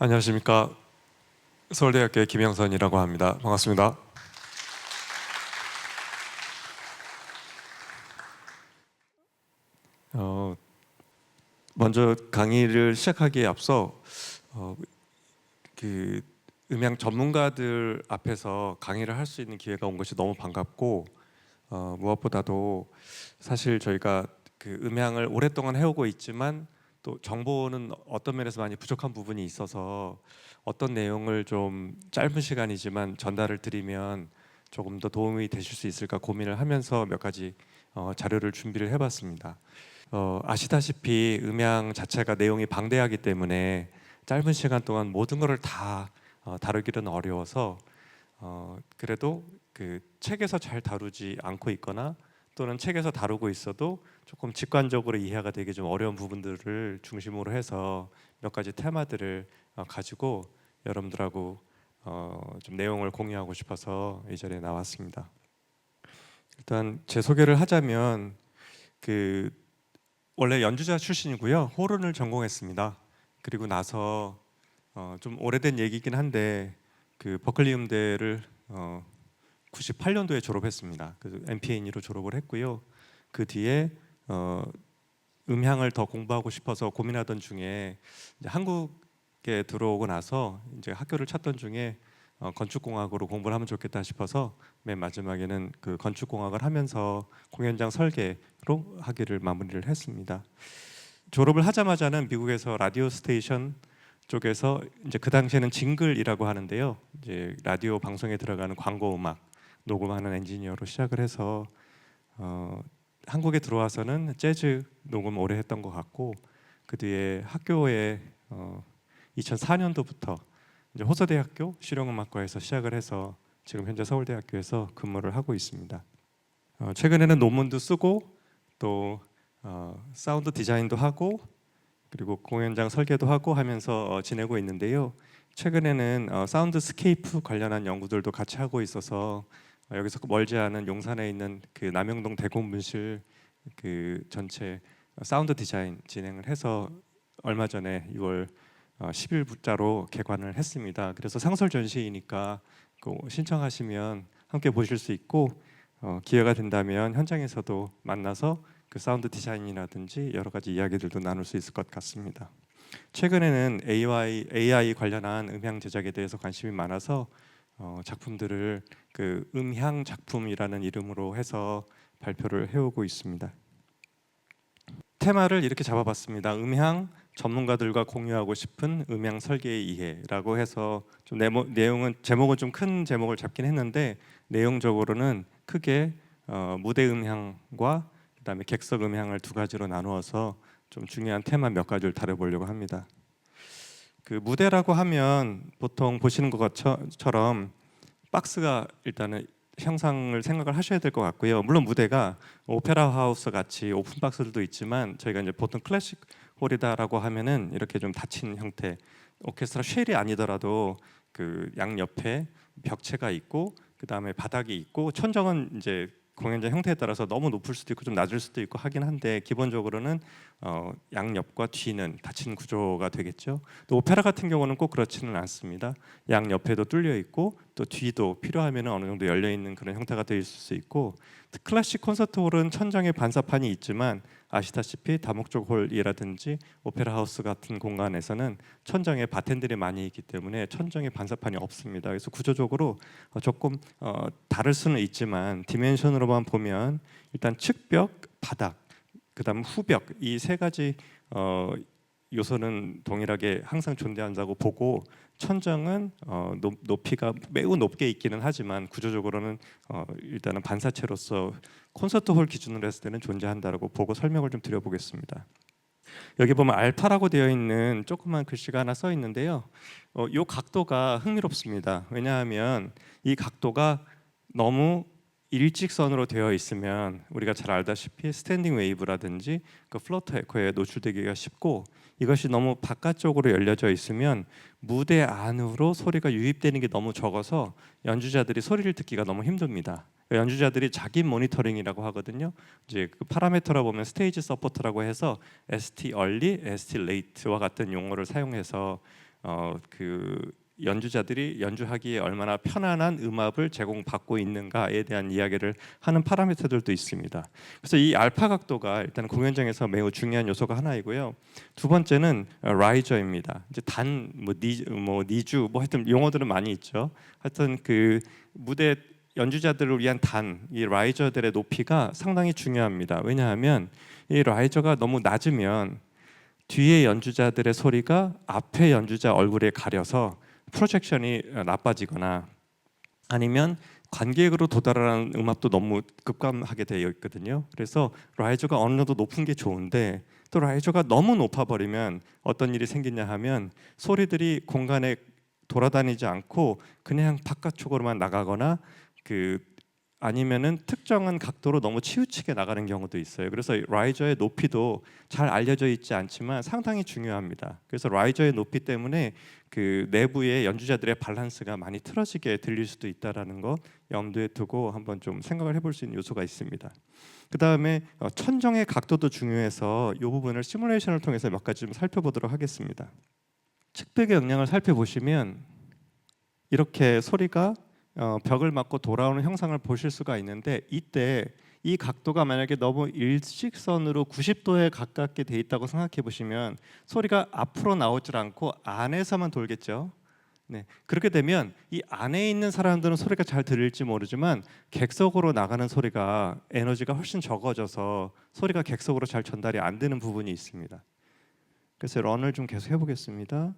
안녕하십니까. 서울대학교의 김영선이라고 합니다. 반갑습니다. 어, 먼저 강의를 시작하기에 앞서 그 음향 전문가들 앞에서 강의를 할 수 있는 기회가 온 것이 너무 반갑고, 무엇보다도 사실 저희가 그 음향을 오랫동안 해오고 있지만 또 정보는 어떤 면에서 많이 부족한 부분이 있어서 어떤 내용을 좀 짧은 시간이지만 전달을 드리면 조금 더 도움이 되실 수 있을까 고민을 하면서 몇 가지 자료를 준비를 해봤습니다. 아시다시피 음향 자체가 내용이 방대하기 때문에 짧은 시간 동안 모든 것을 다 다루기는 어려워서 그래도 그 책에서 잘 다루지 않고 있거나 또는 책에서 다루고 있어도 조금 직관적으로 이해가 되기 좀 어려운 부분들을 중심으로 해서 몇 가지 테마들을 가지고 여러분들하고 좀 내용을 공유하고 싶어서 이 자리에 나왔습니다. 일단 제 소개를 하자면 그 원래 연주자 출신이고요. 호른을 전공했습니다. 그리고 나서 좀 오래된 얘기긴 한데 그 버클리 음대를 98년도에 졸업했습니다. 그 MPA로 졸업을 했고요. 그 뒤에 음향을 더 공부하고 싶어서 고민하던 중에 이제 한국에 들어오고 나서 이제 학교를 찾던 중에 건축공학으로 공부를 하면 좋겠다 싶어서 맨 마지막에는 그 건축공학을 하면서 공연장 설계로 학위를 마무리를 했습니다. 졸업을 하자마자는 미국에서 라디오 스테이션 쪽에서 이제 그 당시에는 징글이라고 하는데요. 이제 라디오 방송에 들어가는 광고 음악 녹음하는 엔지니어로 시작을 해서 한국에 들어와서는 재즈 녹음 오래 했던 것 같고, 그 뒤에 학교에 2004년도부터 이제 호서대학교 실용음악과에서 시작을 해서 지금 현재 서울대학교에서 근무를 하고 있습니다. 최근에는 논문도 쓰고 또 사운드 디자인도 하고 그리고 공연장 설계도 하고 하면서 지내고 있는데요. 최근에는 사운드 스케이프 관련한 연구들도 같이 하고 있어서 여기서 멀지 않은 용산에 있는 그 남영동 대공분실 그 전체 사운드 디자인 진행을 해서 얼마 전에 6월 10일자로 개관을 했습니다. 그래서 상설 전시이니까 신청하시면 함께 보실 수 있고, 기회가 된다면 현장에서도 만나서 그 사운드 디자인이라든지 여러 가지 이야기들도 나눌 수 있을 것 같습니다. 최근에는 AI 관련한 음향 제작에 대해서 관심이 많아서 작품들을 그 음향 작품이라는 이름으로 해서 발표를 해오고 있습니다. 테마를 이렇게 잡아봤습니다. 음향 전문가들과 공유하고 싶은 음향 설계의 이해라고 해서 좀 내용은 제목은 좀 큰 제목을 잡긴 했는데 내용적으로는 크게 무대 음향과 그다음에 객석 음향을 두 가지로 나누어서 좀 중요한 테마 몇 가지를 다뤄보려고 합니다. 그 무대라고 하면 보통 보시는 것처럼 박스가 일단은 형상을 생각을 하셔야 될 것 같고요. 물론 무대가 오페라 하우스 같이 오픈 박스들도 있지만 저희가 이제 보통 클래식 홀이다라고 하면은 이렇게 좀 닫힌 형태, 오케스트라 쉘이 아니더라도 그 양 옆에 벽체가 있고 그 다음에 바닥이 있고 천정은 이제 공연장 형태에 따라서 너무 높을 수도 있고 좀 낮을 수도 있고 하긴 한데 기본적으로는 양옆과 뒤는 닫힌 구조가 되겠죠. 또 오페라 같은 경우는 꼭 그렇지는 않습니다. 양옆에도 뚫려 있고 또 뒤도 필요하면 어느 정도 열려 있는 그런 형태가 되어 있을 수 있고, 클래식 콘서트홀은 천장에 반사판이 있지만 아시다시피 다목적 홀이라든지 오페라 하우스 같은 공간에서는 천장에 바텐들이 많이 있기 때문에 천장에 반사판이 없습니다. 그래서 구조적으로 조금 다를 수는 있지만 디멘션으로만 보면 일단 측벽, 바닥, 그다음 후벽 이 세 가지 요소는 동일하게 항상 존재한다고 보고, 천정은 높이가 매우 높게 있기는 하지만 구조적으로는 일단은 반사체로서 콘서트홀 기준으로 했을 때는 존재한다라고 보고 설명을 좀 드려보겠습니다. 여기 보면 알파라고 되어 있는 조그만 글씨가 하나 써 있는데요. 이 각도가 흥미롭습니다. 왜냐하면 이 각도가 너무 일직선으로 되어 있으면 우리가 잘 알다시피 스탠딩 웨이브라든지 그 플러터 에코에 노출되기가 쉽고, 이것이 너무 바깥쪽으로 열려져 있으면 무대 안으로 소리가 유입되는 게 너무 적어서 연주자들이 소리를 듣기가 너무 힘듭니다. 연주자들이 자기 모니터링이라고 하거든요. 이제 그 파라메터라 보면 스테이지 서포트라고 해서 ST early, ST late와 같은 용어를 사용해서 그 연주자들이 연주하기에 얼마나 편안한 음압을 제공받고 있는가에 대한 이야기를 하는 파라미터들도 있습니다. 그래서 이 알파 각도가 일단 공연장에서 매우 중요한 요소가 하나이고요. 두 번째는 라이저입니다. 이제 니주 뭐 하여튼 용어들은 많이 있죠. 하여튼 그 무대 연주자들을 위한 이 라이저들의 높이가 상당히 중요합니다. 왜냐하면 이 라이저가 너무 낮으면 뒤에 연주자들의 소리가 앞에 연주자 얼굴에 가려서 프로젝션이 나빠지거나 아니면 관객으로 도달하는 음압도 너무 급감하게 되어 있거든요. 그래서 라이저가 어느 정도 높은 게 좋은데 또 라이저가 너무 높아버리면 어떤 일이 생기냐 하면 소리들이 공간에 돌아다니지 않고 그냥 바깥쪽으로만 나가거나 아니면은 특정한 각도로 너무 치우치게 나가는 경우도 있어요. 그래서 라이저의 높이도 잘 알려져 있지 않지만 상당히 중요합니다. 그래서 라이저의 높이 때문에 그 내부의 연주자들의 밸런스가 많이 틀어지게 들릴 수도 있다라는 거 염두에 두고 한번 좀 생각을 해볼 수 있는 요소가 있습니다. 그 다음에 천정의 각도도 중요해서 이 부분을 시뮬레이션을 통해서 몇 가지 좀 살펴보도록 하겠습니다. 측벽의 영향을 살펴보시면 이렇게 소리가 벽을 맞고 돌아오는 형상을 보실 수가 있는데 이때 이 각도가 만약에 너무 일직선으로 90도에 가깝게 돼 있다고 생각해 보시면 소리가 앞으로 나오질 않고 안에서만 돌겠죠. 네, 그렇게 되면 이 안에 있는 사람들은 소리가 잘 들릴지 모르지만 객석으로 나가는 소리가 에너지가 훨씬 적어져서 소리가 객석으로 잘 전달이 안 되는 부분이 있습니다. 그래서 런을 좀 계속 해보겠습니다.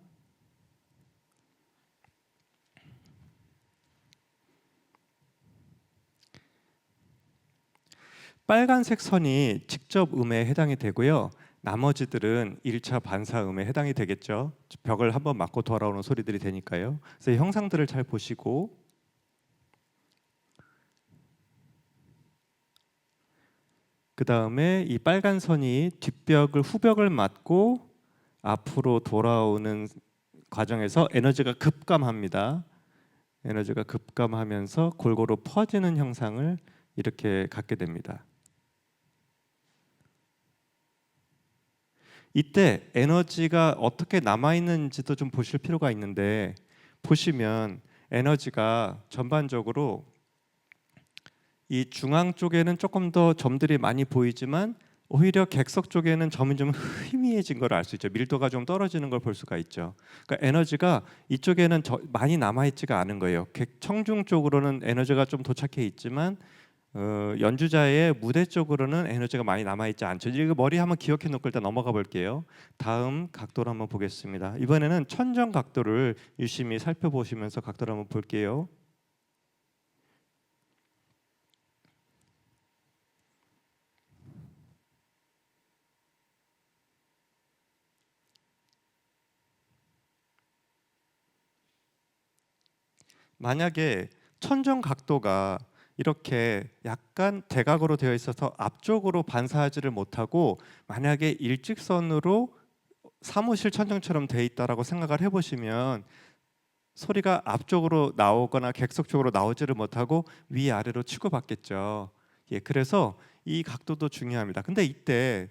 빨간색 선이 직접 음에 해당이 되고요. 나머지들은 1차 반사음에 해당이 되겠죠. 벽을 한번 맞고 돌아오는 소리들이 되니까요. 그래서 이 형상들을 잘 보시고 그 다음에 이 빨간 선이 뒷벽을 후벽을 맞고 앞으로 돌아오는 과정에서 에너지가 급감합니다. 에너지가 급감하면서 골고루 퍼지는 형상을 이렇게 갖게 됩니다. 이때 에너지가 어떻게 남아있는지도 좀 보실 필요가 있는데 보시면 에너지가 전반적으로 이 중앙 쪽에는 조금 더 점들이 많이 보이지만 오히려 객석 쪽에는 점이 좀 희미해진 걸 알 수 있죠. 밀도가 좀 떨어지는 걸 볼 수가 있죠. 그러니까 에너지가 이쪽에는 많이 남아있지가 않은 거예요. 청중 쪽으로는 에너지가 좀 도착해 있지만 연주자의 무대 쪽으로는 에너지가 많이 남아있지 않죠. 이거 머리 한번 기억해 놓고 일단 넘어가 볼게요. 다음 각도를 한번 보겠습니다. 이번에는 천정 각도를 유심히 살펴보시면서 각도를 한번 볼게요. 만약에 천정 각도가 이렇게 약간 대각으로 되어 있어서 앞쪽으로 반사하지를 못하고 만약에 일직선으로 사무실 천정처럼 되어 있다라고 생각을 해보시면 소리가 앞쪽으로 나오거나 객석 쪽으로 나오지를 못하고 위아래로 치고받겠죠. 예, 그래서 이 각도도 중요합니다. 근데 이때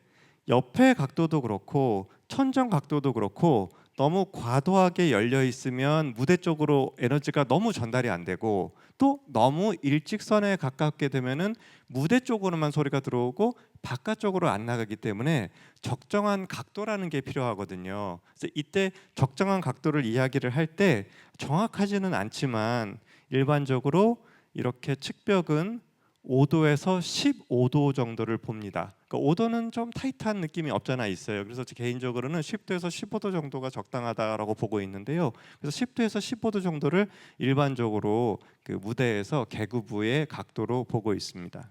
옆에 각도도 그렇고 천정 각도도 그렇고 너무 과도하게 열려 있으면 무대 쪽으로 에너지가 너무 전달이 안 되고 또 너무 일직선에 가깝게 되면은 무대 쪽으로만 소리가 들어오고 바깥쪽으로 안 나가기 때문에 적정한 각도라는 게 필요하거든요. 그래서 이때 적정한 각도를 이야기를 할 때 정확하지는 않지만 일반적으로 이렇게 측벽은 5도에서 15도 정도를 봅니다. 그러니까 5도는 좀 타이트한 느낌이 없잖아 있어요. 그래서 개인적으로는 10도에서 15도 정도가 적당하다라고 보고 있는데요. 그래서 10도에서 15도 정도를 일반적으로 그 무대에서 개구부의 각도로 보고 있습니다.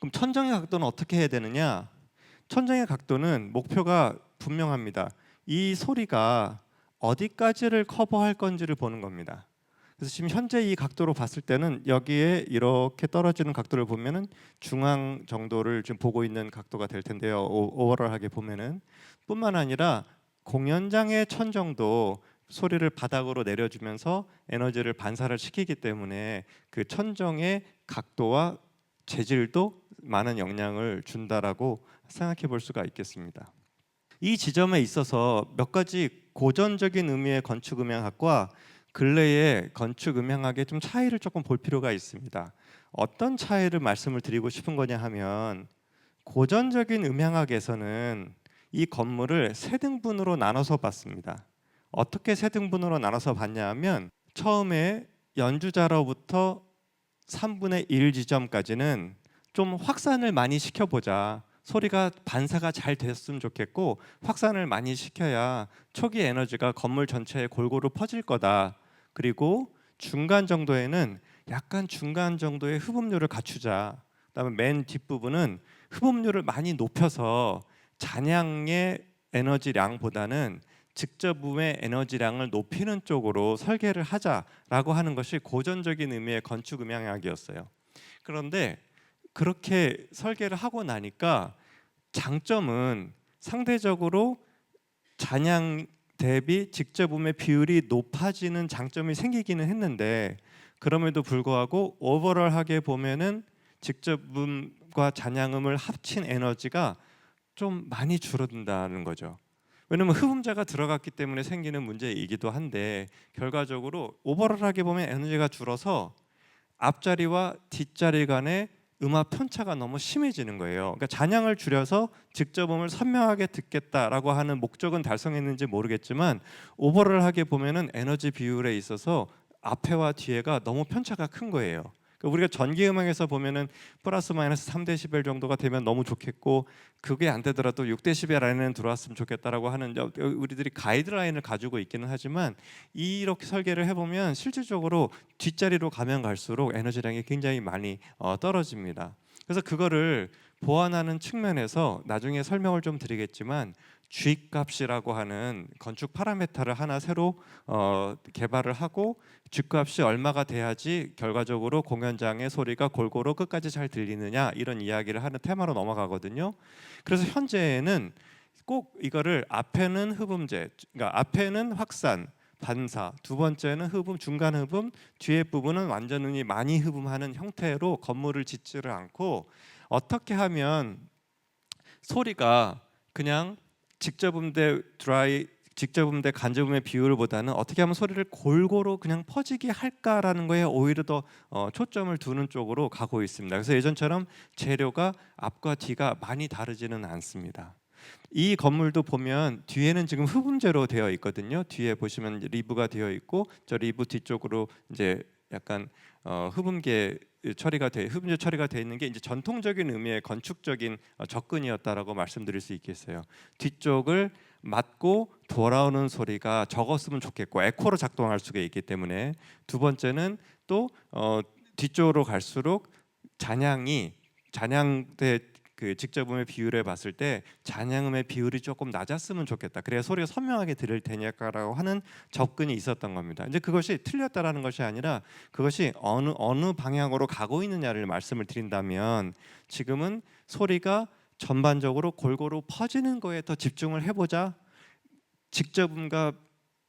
그럼 천정의 각도는 어떻게 해야 되느냐? 천정의 각도는 목표가 분명합니다. 이 소리가 어디까지를 커버할 건지를 보는 겁니다. 그래서 지금 현재 이 각도로 봤을 때는 여기에 이렇게 떨어지는 각도를 보면은 중앙 정도를 지금 보고 있는 각도가 될 텐데요. 오버럴하게 보면은 뿐만 아니라 공연장의 천정도 소리를 바닥으로 내려주면서 에너지를 반사를 시키기 때문에 그 천정의 각도와 재질도 많은 영향을 준다라고 생각해 볼 수가 있겠습니다. 이 지점에 있어서 몇 가지 고전적인 의미의 건축 음향학과 근래의 건축 음향학의 좀 차이를 조금 볼 필요가 있습니다. 어떤 차이를 말씀을 드리고 싶은 거냐 하면, 고전적인 음향학에서는 이 건물을 세 등분으로 나눠서 봤습니다. 어떻게 세 등분으로 나눠서 봤냐 하면, 처음에 연주자로부터 3분의 1 지점까지는 좀 확산을 많이 시켜보자, 소리가 반사가 잘 됐으면 좋겠고 확산을 많이 시켜야 초기 에너지가 건물 전체에 골고루 퍼질 거다. 그리고 중간 정도에는 약간 중간 정도의 흡음률을 갖추자. 그다음에 맨 뒷부분은 흡음률을 많이 높여서 잔향의 에너지량보다는 직접음의 에너지량을 높이는 쪽으로 설계를 하자라고 하는 것이 고전적인 의미의 건축 음향학이었어요. 그런데 그렇게 설계를 하고 나니까 장점은 상대적으로 잔향 대비 직접음의 비율이 높아지는 장점이 생기기는 했는데, 그럼에도 불구하고 오버럴하게 보면은 직접음과 잔향음을 합친 에너지가 좀 많이 줄어든다는 거죠. 왜냐면 흡음자가 들어갔기 때문에 생기는 문제이기도 한데, 결과적으로 오버럴하게 보면 에너지가 줄어서 앞자리와 뒷자리 간의 음압 편차가 너무 심해지는 거예요. 그러니까 잔향을 줄여서 직접음을 선명하게 듣겠다라고 하는 목적은 달성했는지 모르겠지만, 오버럴하게 보면은 에너지 비율에 있어서 앞에와 뒤에가 너무 편차가 큰 거예요. 그러니까 우리가 전기 음악에서 보면은 플러스 마이너스 3데시벨 정도가 되면 너무 좋겠고, 그게 안 되더라도 6데시벨 안에는 들어왔으면 좋겠다라고 하는 우리들이 가이드라인을 가지고 있기는 하지만, 이렇게 설계를 해보면 실질적으로 뒷자리로 가면 갈수록 에너지량이 굉장히 많이 떨어집니다. 그래서 그거를 보완하는 측면에서 나중에 설명을 좀 드리겠지만, G값이라고 하는 건축 파라메타를 하나 새로 개발을 하고, G값이 얼마가 돼야지 결과적으로 공연장의 소리가 골고루 끝까지 잘 들리느냐, 이런 이야기를 하는 테마로 넘어가거든요. 그래서 현재는 꼭 이거를 앞에는 흡음재, 그러니까 앞에는 확산, 반사, 두 번째는 흡음, 중간 흡음, 뒤에 부분은 완전히 많이 흡음하는 형태로 건물을 짓지를 않고, 어떻게 하면 소리가 그냥 직접음 대 간접음의 비율보다는 어떻게 하면 소리를 골고루 그냥 퍼지게 할까라는 거에 오히려 더 초점을 두는 쪽으로 가고 있습니다. 그래서 예전처럼 재료가 앞과 뒤가 많이 다르지는 않습니다. 이 건물도 보면 뒤에는 지금 흡음재로 되어 있거든요. 뒤에 보시면 리브가 되어 있고, 저 리브 뒤쪽으로 이제 약간 흡음재 처리가 되어 있는 게 이제 전통적인 의미의 건축적인 접근이었다라고 말씀드릴 수 있겠어요. 뒤쪽을 맞고 돌아오는 소리가 적었으면 좋겠고 에코로 작동할 수가 있기 때문에, 두 번째는 또 뒤쪽으로 갈수록 잔향대 그 직접음의 비율에 봤을 때 잔향음의 비율이 조금 낮았으면 좋겠다. 그래야 소리가 선명하게 들릴 테니까라고 하는 접근이 있었던 겁니다. 이제 그것이 틀렸다라는 것이 아니라, 그것이 어느 방향으로 가고 있느냐를 말씀을 드린다면, 지금은 소리가 전반적으로 골고루 퍼지는 거에 더 집중을 해보자, 직접음과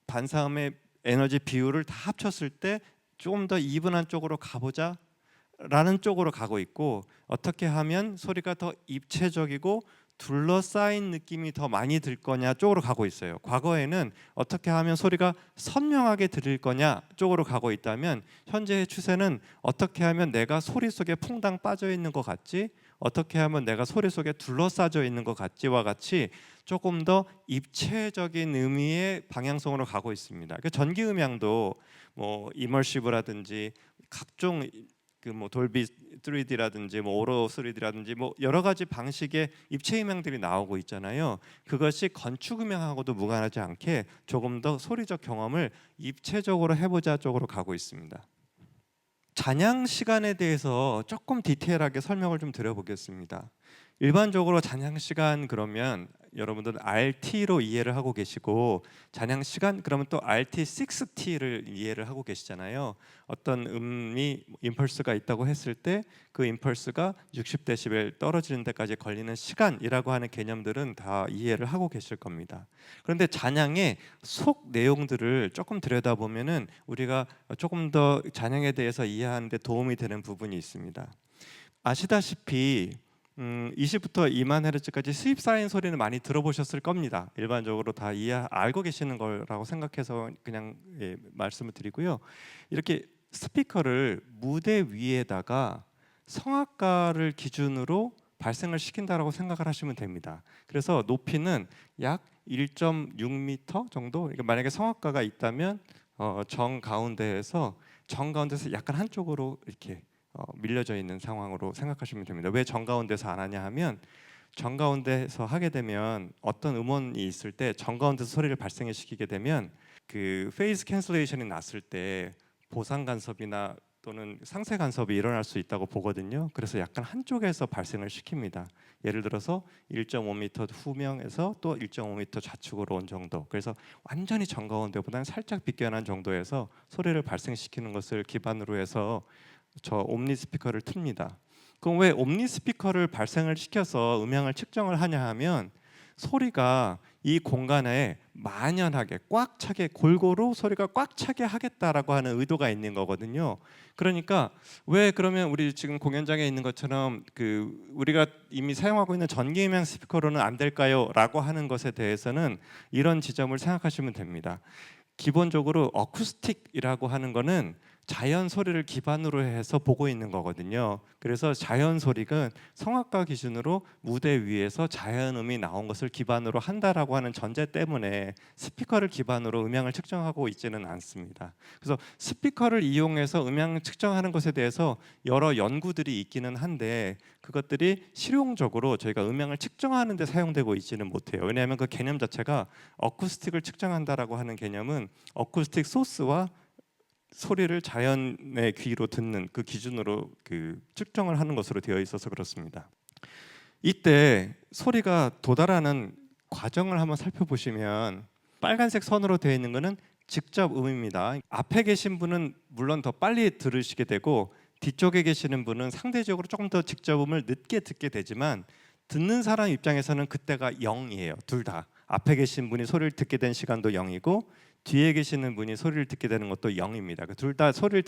반사음의 에너지 비율을 다 합쳤을 때 조금 더 이분한 쪽으로 가보자 라는 쪽으로 가고 있고, 어떻게 하면 소리가 더 입체적이고 둘러싸인 느낌이 더 많이 들 거냐 쪽으로 가고 있어요. 과거에는 어떻게 하면 소리가 선명하게 들릴 거냐 쪽으로 가고 있다면, 현재의 추세는 어떻게 하면 내가 소리 속에 퐁당 빠져 있는 것 같지, 어떻게 하면 내가 소리 속에 둘러싸져 있는 것 같지와 같이 조금 더 입체적인 의미의 방향성으로 가고 있습니다. 그 전기 음향도 뭐 이머시브라든지 각종 뭐 돌비 3D라든지 뭐 오로 3D라든지 뭐 여러 가지 방식의 입체 음향들이 나오고 있잖아요. 그것이 건축 음향하고도 무관하지 않게 조금 더 소리적 경험을 입체적으로 해보자 쪽으로 가고 있습니다. 잔향 시간에 대해서 조금 디테일하게 설명을 좀 드려보겠습니다. 일반적으로 잔향 시간 그러면 여러분들은 RT로 이해를 하고 계시고, 잔향 시간 그러면 또 RT6T를 이해를 하고 계시잖아요. 어떤 음이 임펄스가 있다고 했을 때 그 임펄스가 60데시벨 떨어지는 데까지 걸리는 시간이라고 하는 개념들은 다 이해를 하고 계실 겁니다. 그런데 잔향의 속 내용들을 조금 들여다보면은 우리가 조금 더 잔향에 대해서 이해하는 데 도움이 되는 부분이 있습니다. 아시다시피 20부터 2만 헤르츠까지 수입 사인 소리는 많이 들어보셨을 겁니다. 일반적으로 다 알고 계시는 거라고 생각해서 그냥 말씀을 드리고요. 이렇게 스피커를 무대 위에다가 성악가를 기준으로 발생을 시킨다라고 생각을 하시면 됩니다. 그래서 높이는 약 1.6m 정도. 그러니까 만약에 성악가가 있다면 정 가운데에서 약간 한쪽으로 이렇게 밀려져 있는 상황으로 생각하시면 됩니다. 왜 정가운데서 안 하냐 하면 정가운데서 하게 되면 어떤 음원이 있을 때 정가운데서 소리를 발생을 시키게 되면 그 페이스 캔슬레이션이 났을 때 보상 간섭이나 또는 상쇄 간섭이 일어날 수 있다고 보거든요. 그래서 약간 한쪽에서 발생을 시킵니다. 예를 들어서 1.5m 후명에서 또 1.5m 좌측으로 온 정도. 그래서 완전히 정가운데보다는 살짝 비껴난 정도에서 소리를 발생시키는 것을 기반으로 해서 저 옴니 스피커를 틉니다. 그럼 왜 옴니 스피커를 발생을 시켜서 음향을 측정을 하냐 하면 소리가 이 공간에 만연하게 꽉 차게 골고루 소리가 꽉 차게 하겠다라고 하는 의도가 있는 거거든요. 그러니까 왜 그러면 우리 지금 공연장에 있는 것처럼 그 우리가 이미 사용하고 있는 전기 음향 스피커로는 안 될까요? 라고 하는 것에 대해서는 이런 지점을 생각하시면 됩니다. 기본적으로 어쿠스틱이라고 하는 거는 자연 소리를 기반으로 해서 보고 있는 거거든요. 그래서 자연 소리는 성악가 기준으로 무대 위에서 자연음이 나온 것을 기반으로 한다라고 하는 전제 때문에 스피커를 기반으로 음향을 측정하고 있지는 않습니다. 그래서 스피커를 이용해서 음향 측정하는 것에 대해서 여러 연구들이 있기는 한데 그것들이 실용적으로 저희가 음향을 측정하는 데 사용되고 있지는 못해요. 왜냐하면 그 개념 자체가 어쿠스틱을 측정한다라고 하는 개념은 어쿠스틱 소스와 소리를 자연의 귀로 듣는 그 기준으로 그 측정을 하는 것으로 되어 있어서 그렇습니다. 이때 소리가 도달하는 과정을 한번 살펴보시면 빨간색 선으로 되어 있는 것은 직접 음입니다. 앞에 계신 분은 물론 더 빨리 들으시게 되고 뒤쪽에 계시는 분은 상대적으로 조금 더 직접 음을 늦게 듣게 되지만 듣는 사람 입장에서는 그때가 0이에요. 둘 다. 앞에 계신 분이 소리를 듣게 된 시간도 0이고 뒤에 계시는 분이 소리를 듣게 되는 것도 0입니다. 둘 다 소리를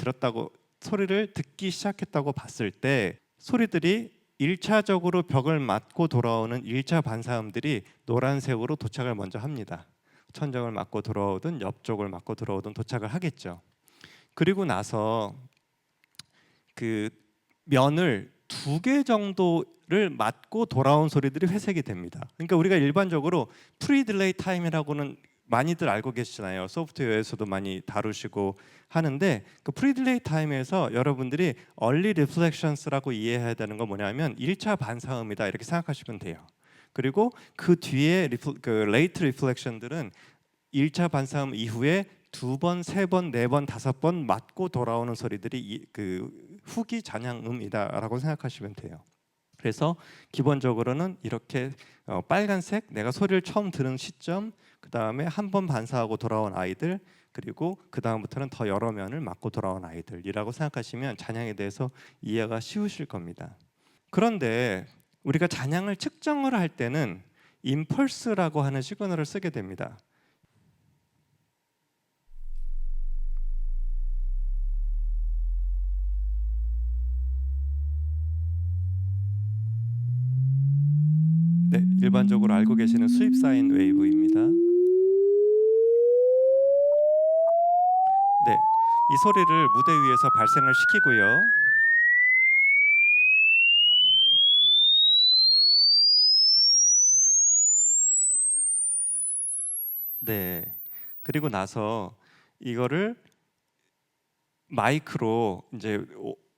듣기 시작했다고 봤을 때 소리들이 1차적으로 벽을 맞고 돌아오는 1차 반사음들이 노란색으로 도착을 먼저 합니다. 천정을 맞고 돌아오든 옆쪽을 맞고 들어오든 도착을 하겠죠. 그리고 나서 그 면을 2개 정도를 맞고 돌아온 소리들이 회색이 됩니다. 그러니까 우리가 일반적으로 프리 딜레이 타임이라고는 많이들 알고 계시잖아요. 소프트웨어에서도 많이 다루시고 하는데 그 프리 딜레이 타임에서 여러분들이 얼리 리플렉션스라고 이해해야 되는 건 뭐냐면 1차 반사음이다 이렇게 생각하시면 돼요. 그리고 그 뒤에 그 레이트 리플렉션들은 1차 반사음 이후에 2번, 3번, 4번, 5번 맞고 돌아오는 소리들이 그 후기 잔향음이다라고 생각하시면 돼요. 그래서 기본적으로는 이렇게 빨간색 내가 소리를 처음 들은 시점, 그 다음에 한 번 반사하고 돌아온 아이들, 그리고 그 다음부터는 더 여러 면을 맞고 돌아온 아이들이라고 생각하시면 잔향에 대해서 이해가 쉬우실 겁니다. 그런데 우리가 잔향을 측정을 할 때는 임펄스라고 하는 시그널을 쓰게 됩니다. 네, 일반적으로 알고 계시는 수입 사인 웨이브입니다. 네, 이 소리를 무대 위에서 발생을 시키고요. 네, 그리고 나서 이거를 마이크로 이제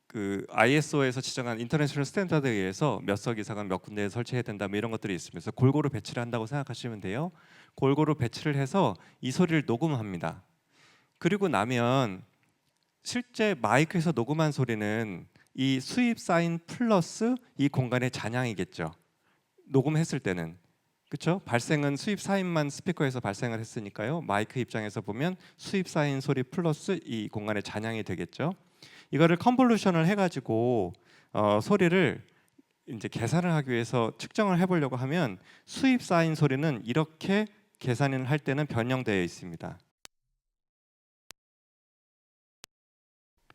그 ISO에서 지정한 인터내셔널 스탠다드에 의해서 몇 석 이상은 몇 군데에 설치해야 된다 뭐 이런 것들이 있으면서 골고루 배치를 한다고 생각하시면 돼요. 골고루 배치를 해서 이 소리를 녹음합니다. 그리고 나면 실제 마이크에서 녹음한 소리는 이 수입 사인 플러스 이 공간의 잔향이겠죠. 녹음했을 때는 그렇죠? 발생은 수입 사인만 스피커에서 발생을 했으니까요. 마이크 입장에서 보면 수입 사인 소리 플러스 이 공간의 잔향이 되겠죠. 이거를 컨볼루션을 해가지고 소리를 이제 계산을 하기 위해서 측정을 해보려고 하면 수입 사인 소리는 이렇게 계산을 할 때는 변형되어 있습니다.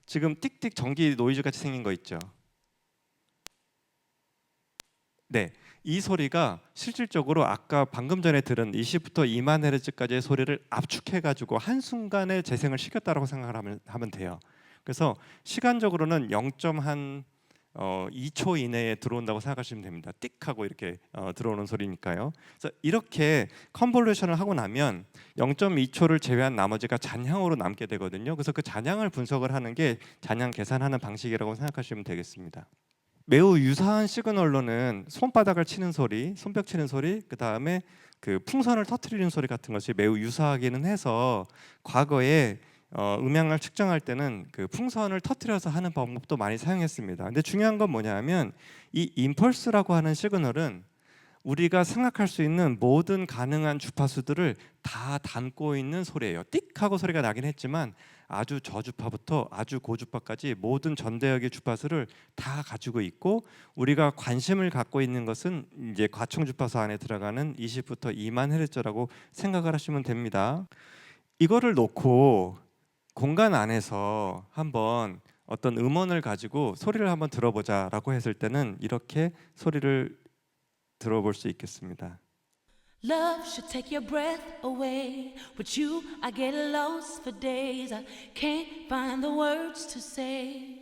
지금 띡띡 전기 노이즈 같이 생긴 거 있죠. 네, 이 소리가 실질적으로 아까 방금 전에 들은 20부터 2만 헤르츠까지의 소리를 압축해가지고 한순간에 재생을 시켰다고 생각을 하면 돼요. 그래서 시간적으로는 2초 이내에 들어온다고 생각하시면 됩니다. 띡 하고 이렇게 들어오는 소리니까요. 그래서 이렇게 컨볼루션을 하고 나면 0.2초를 제외한 나머지가 잔향으로 남게 되거든요. 그래서 그 잔향을 분석을 하는 게 잔향 계산하는 방식이라고 생각하시면 되겠습니다. 매우 유사한 시그널로는 손바닥을 치는 소리, 손뼉 치는 소리, 그 다음에 그 풍선을 터트리는 소리 같은 것이 매우 유사하기는 해서 과거에 음향을 측정할 때는 그 풍선을 터트려서 하는 방법도 많이 사용했습니다. 근데 중요한 건 뭐냐면 이 임펄스라고 하는 시그널은 우리가 생각할 수 있는 모든 가능한 주파수들을 다 담고 있는 소리예요. 띡 하고 소리가 나긴 했지만 아주 저주파부터 아주 고주파까지 모든 전대역의 주파수를 다 가지고 있고, 우리가 관심을 갖고 있는 것은 이제 과청 주파수 안에 들어가는 20부터 2만 헤르츠라고 생각을 하시면 됩니다. 이거를 놓고 공간 안에서 한번 어떤 음원을 가지고 소리를 한번 들어보자라고 했을 때는 이렇게 소리를 들어볼 수 있겠습니다. Love should take your breath away. With you, I get lost for days. I can't find the words to say.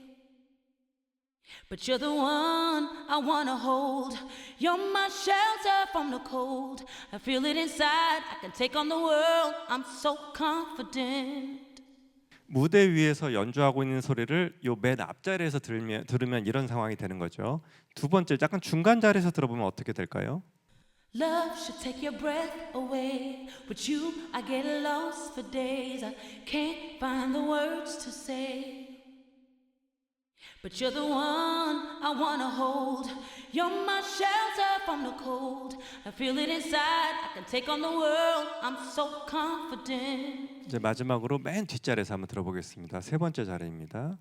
But you're the one I wanna hold. You're my shelter from the cold. I feel it inside. I can take on the world. I'm so confident. 무대 위에서 연주하고 있는 소리를 요 맨 앞자리에서 들으면 이런 상황이 되는 거죠. 두 번째, 약간 중간 자리에서 들어보면 어떻게 될까요? Love should take your breath away. With you, I get lost for days. I can't find the words to say. But you're the one I wanna hold. You're my shelter from the cold. I feel it inside. I can take on the world. I'm so confident. 이제 마지막으로 맨 뒷자리에서 한번 들어보겠습니다. 세 번째 자리입니다.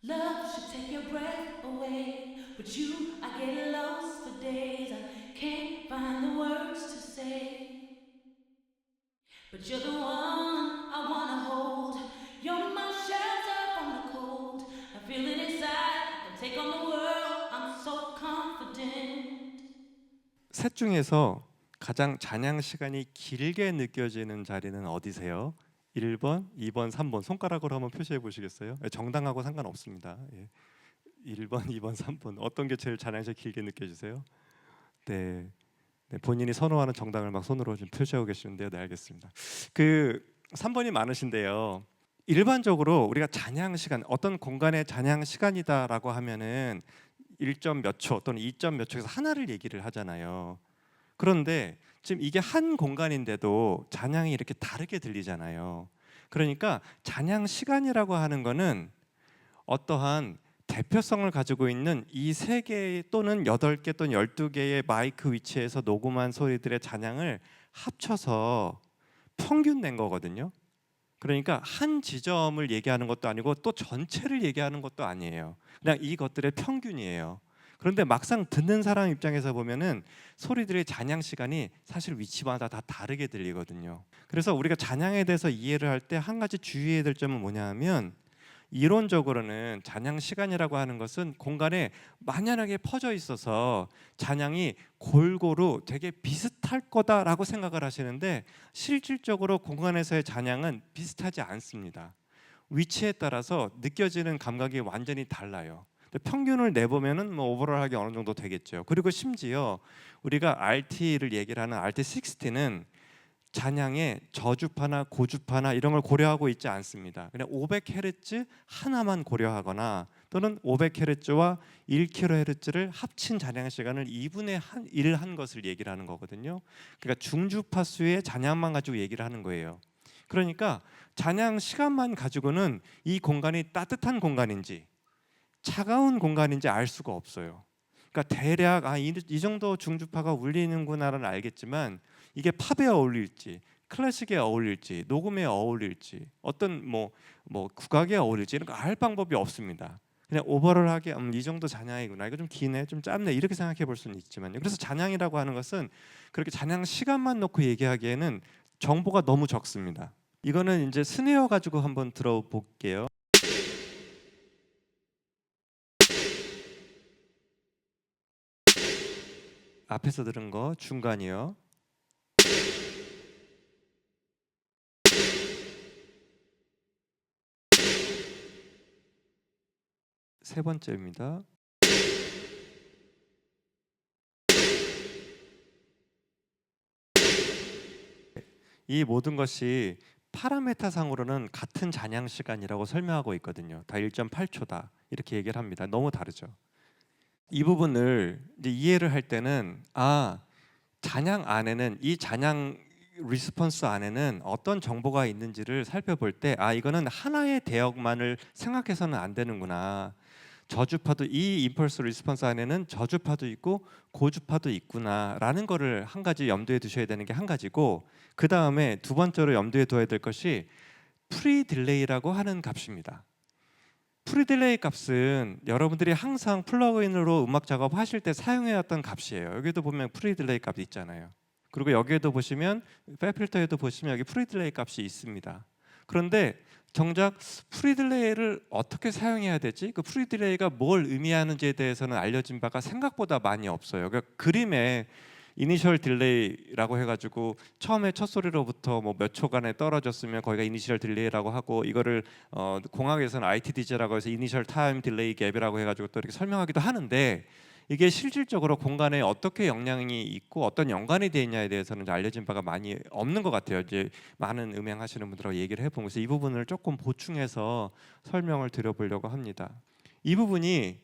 Love should take your breath away. With you, I get lost for days. I can't find the words to say. But you're the one I wanna hold. You're my shelter from the cold. I feel it inside. I can take on the world. I'm so confident. 셋 중에서 가장 잔향 시간이 길게 느껴지는 자리는 어디세요? 1번, 2번, 3번 손가락으로 한번 표시해 보시겠어요? 정당하고 상관없습니다. 1번, 2번, 3번 어떤 게 제일 잔향이 길게 느껴지세요? 네, 본인이 선호하는 정당을 막 손으로 좀 표시하고 계시는데요. 네, 알겠습니다. 그 3번이 많으신데요. 일반적으로 우리가 잔향 시간, 어떤 공간의 잔향 시간이다라고 하면은 1점 몇 초 또는 2점 몇 초에서 하나를 얘기를 하잖아요. 그런데 지금 이게 한 공간인데도 잔향이 이렇게 다르게 들리잖아요. 그러니까 잔향 시간이라고 하는 거는 어떠한 대표성을 가지고 있는 이 3개 또는 8개 또는 12개의 마이크 위치에서 녹음한 소리들의 잔향을 합쳐서 평균 낸 거거든요. 그러니까 한 지점을 얘기하는 것도 아니고 또 전체를 얘기하는 것도 아니에요. 그냥 이것들의 평균이에요. 그런데 막상 듣는 사람 입장에서 보면은 소리들의 잔향 시간이 사실 위치마다 다 다르게 들리거든요. 그래서 우리가 잔향에 대해서 이해를 할 때 한 가지 주의해야 될 점은 뭐냐 하면, 이론적으로는 잔향 시간이라고 하는 것은 공간에 만연하게 퍼져 있어서 잔향이 골고루 되게 비슷할 거다라고 생각을 하시는데, 실질적으로 공간에서의 잔향은 비슷하지 않습니다. 위치에 따라서 느껴지는 감각이 완전히 달라요. 평균을 내보면은 뭐 오버롤하게 어느 정도 되겠죠. 그리고 심지어 우리가 RT를 얘기를 하는 RT60는 잔향의 저주파나 고주파나 이런 걸 고려하고 있지 않습니다. 그냥 500Hz 하나만 고려하거나 또는 500Hz와 1kHz를 합친 잔향 시간을 2분의 1 한 것을 얘기를 하는 거거든요. 그러니까 중주파수의 잔향만 가지고 얘기를 하는 거예요. 그러니까 잔향 시간만 가지고는 이 공간이 따뜻한 공간인지 차가운 공간인지 알 수가 없어요. 그러니까 대략 이 정도 중주파가 울리는구나를 알겠지만, 이게 팝에 어울릴지 클래식에 어울릴지 녹음에 어울릴지 어떤 뭐 국악에 어울릴지 이런 거 알 방법이 없습니다. 그냥 오버럴하게 이 정도 잔향이구나, 이거 좀 기네, 좀 짧네, 이렇게 생각해 볼 수는 있지만요. 그래서 잔향이라고 하는 것은 그렇게 잔향 시간만 놓고 얘기하기에는 정보가 너무 적습니다. 이거는 이제 스네어 가지고 한번 들어볼게요. 앞에서 들은 거 중간이요. 세 번째입니다. 이 모든 것이 파라메타상으로는 같은 잔향 시간이라고 설명하고 있거든요. 다 1.8초다 이렇게 얘기를 합니다. 너무 다르죠. 이 부분을 이제 이해를 할 때는 잔향 안에는 이 잔향 리스폰스 안에는 어떤 정보가 있는지를 살펴볼 때 이거는 하나의 대역만을 생각해서는 안 되는구나. 저주파도 이 임펄스 리스폰스 안에는 저주파도 있고 고주파도 있구나라는 거를 한 가지 염두에 두셔야 되는 게 한 가지고, 그 다음에 두 번째로 염두에 둬야 될 것이 프리 딜레이라고 하는 값입니다. 프리 딜레이 값은 여러분들이 항상 플러그인으로 음악 작업하실 때 사용해왔던 값이에요. 여기도 보면 프리 딜레이 값이 있잖아요. 그리고 여기에도 보시면 팹필터에도 보시면 여기 프리 딜레이 값이 있습니다. 그런데 정작 프리 딜레이를 어떻게 사용해야 되지? 그 프리 딜레이가 뭘 의미하는지에 대해서는 알려진 바가 생각보다 많이 없어요. 그러니까 그림에 이니셜 딜레이라고 해가지고 처음에 첫 소리로부터 뭐 몇 초간에 떨어졌으면 거기가 이니셜 딜레이라고 하고, 이거를 공학에서는 ITDJ라고 해서 이니셜 타임 딜레이 갭이라고 해가지고 또 이렇게 설명하기도 하는데, 이게 실질적으로 공간에 어떻게 영향이 있고 어떤 연관이 되어 있냐에 대해서는 알려진 바가 많이 없는 것 같아요. 이제 많은 음향하시는 분들하고 얘기를 해보면서 이 부분을 조금 보충해서 설명을 드려보려고 합니다. 이 부분이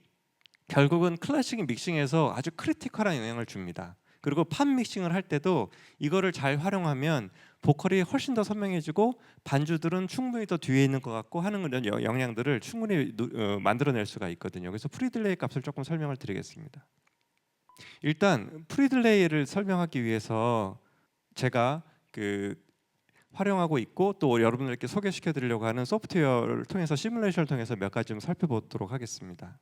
결국은 클래식 믹싱에서 아주 크리티컬한 영향을 줍니다. 그리고 팝 믹싱을 할 때도 이거를 잘 활용하면 보컬이 훨씬 더 선명해지고 반주들은 충분히 더 뒤에 있는 것 같고 하는 그런 영향들을 충분히 만들어낼 수가 있거든요. 그래서 프리딜레이 값을 조금 설명을 드리겠습니다. 일단 프리딜레이를 설명하기 위해서 제가 활용하고 있고 또 여러분들께 소개시켜 드리려고 하는 소프트웨어를 통해서, 시뮬레이션을 통해서 몇 가지 좀 살펴보도록 하겠습니다.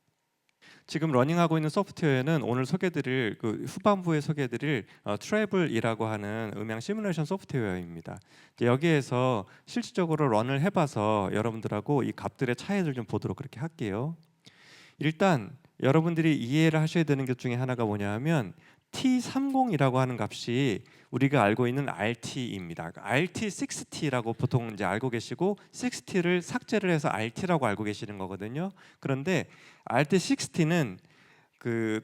지금 러닝하고 있는 소프트웨어는 오늘 소개드릴 후반부에 소개드릴 트래블이라고 하는 음향 시뮬레이션 소프트웨어입니다. 여기에서 실질적으로 런을 해봐서 여러분들하고 이 값들의 차이를 좀 보도록 그렇게 할게요. 일단 여러분들이 이해를 하셔야 되는 것 중에 하나가 뭐냐 하면 T30이라고 하는 값이 우리가 알고 있는 RT입니다. RT60라고 보통 이제 알고 계시고 60를 삭제를 해서 RT라고 알고 계시는 거거든요. 그런데 RT60는 그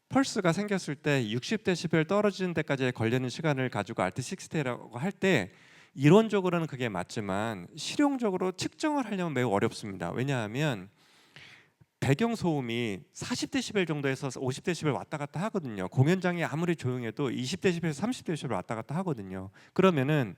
펄스가 생겼을 때 60dB 떨어지는 데까지 걸리는 시간을 가지고 RT60라고 할 때 이론적으로는 그게 맞지만 실용적으로 측정을 하려면 매우 어렵습니다. 왜냐하면 배경 소음이 40dB 정도에서 50dB 왔다 갔다 하거든요. 공연장이 아무리 조용해도 20dB에서 30dB 왔다 갔다 하거든요. 그러면은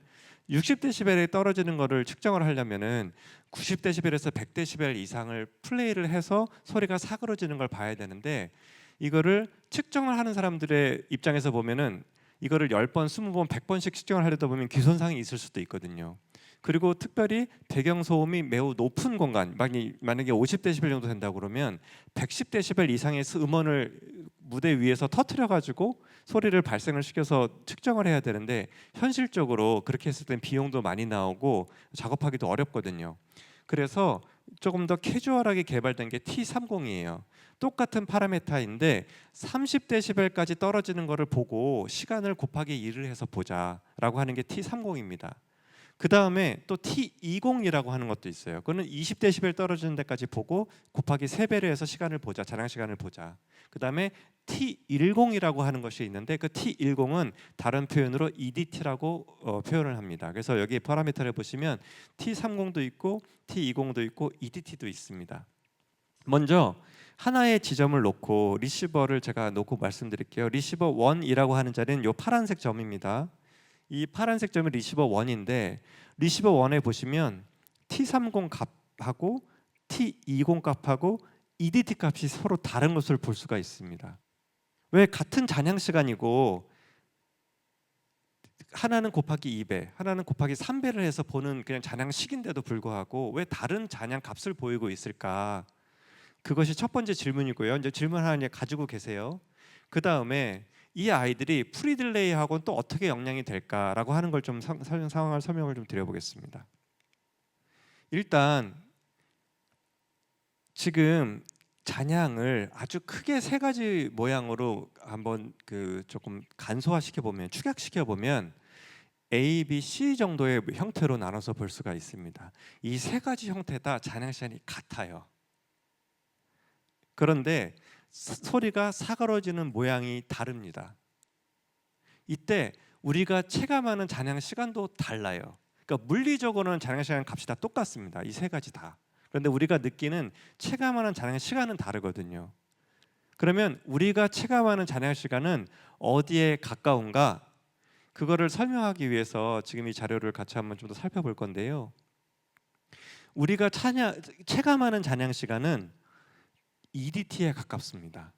60dB에 떨어지는 거를 측정을 하려면은 90dB에서 100dB 이상을 플레이를 해서 소리가 사그러지는 걸 봐야 되는데, 이거를 측정을 하는 사람들의 입장에서 보면은 이거를 10번, 20번, 100번씩 측정을 하려다 보면 귀손상이 있을 수도 있거든요. 그리고 특별히 배경 소음이 매우 높은 공간, 만약에 50dB 정도 된다고 그러면 110dB 이상의 음원을 무대 위에서 터트려 가지고 소리를 발생을 시켜서 측정을 해야 되는데, 현실적으로 그렇게 했을 땐 비용도 많이 나오고 작업하기도 어렵거든요. 그래서 조금 더 캐주얼하게 개발된 게 T30이에요. 똑같은 파라메타인데 30dB까지 떨어지는 거를 보고 시간을 곱하기 2를 해서 보자라고 하는 게 T30입니다. 그 다음에 또 T20이라고 하는 것도 있어요. 그거는 20dB 떨어지는 데까지 보고 곱하기 3배를 해서 시간을 보자, 잔향 시간을 보자. 그 다음에 T10이라고 하는 것이 있는데 그 T10은 다른 표현으로 EDT라고 표현을 합니다. 그래서 여기 파라미터를 보시면 T30도 있고 T20도 있고 EDT도 있습니다. 먼저 하나의 지점을 놓고 리시버를 제가 놓고 말씀드릴게요. 리시버 1이라고 하는 자리는 이 파란색 점입니다. 이 파란색 점이 리시버 1인데 리시버 1에 보시면 T30 값하고 T20 값하고 EDT 값이 서로 다른 것을 볼 수가 있습니다. 왜 같은 잔향 시간이고 하나는 곱하기 2배, 하나는 곱하기 3배를 해서 보는 그냥 잔향식인데도 불구하고 왜 다른 잔향 값을 보이고 있을까? 그것이 첫 번째 질문이고요. 이제 질문 하나 가지고 계세요. 그 다음에 이 아이들이 프리딜레이하고는 또 어떻게 영향이 될까라고 하는 걸 좀 상황을 설명을 좀 드려보겠습니다. 일단 지금 잔향을 아주 크게 세 가지 모양으로 한번 조금 간소화시켜 보면, 축약시켜 보면 A, B, C 정도의 형태로 나눠서 볼 수가 있습니다. 이 세 가지 형태 다 잔향 시간이 같아요. 그런데 소리가 사그러지는 모양이 다릅니다. 이때 우리가 체감하는 잔향 시간도 달라요. 그러니까 물리적으로는 잔향 시간 값이 다 똑같습니다. 이 세 가지 다. 그런데 우리가 느끼는 체감하는 잔향 시간은 다르거든요. 그러면 우리가 체감하는 잔향 시간은 어디에 가까운가? 그거를 설명하기 위해서 지금 이 자료를 같이 한번 좀 더 살펴볼 건데요. 우리가 체감하는 잔향 시간은 EDT에 가깝습니다.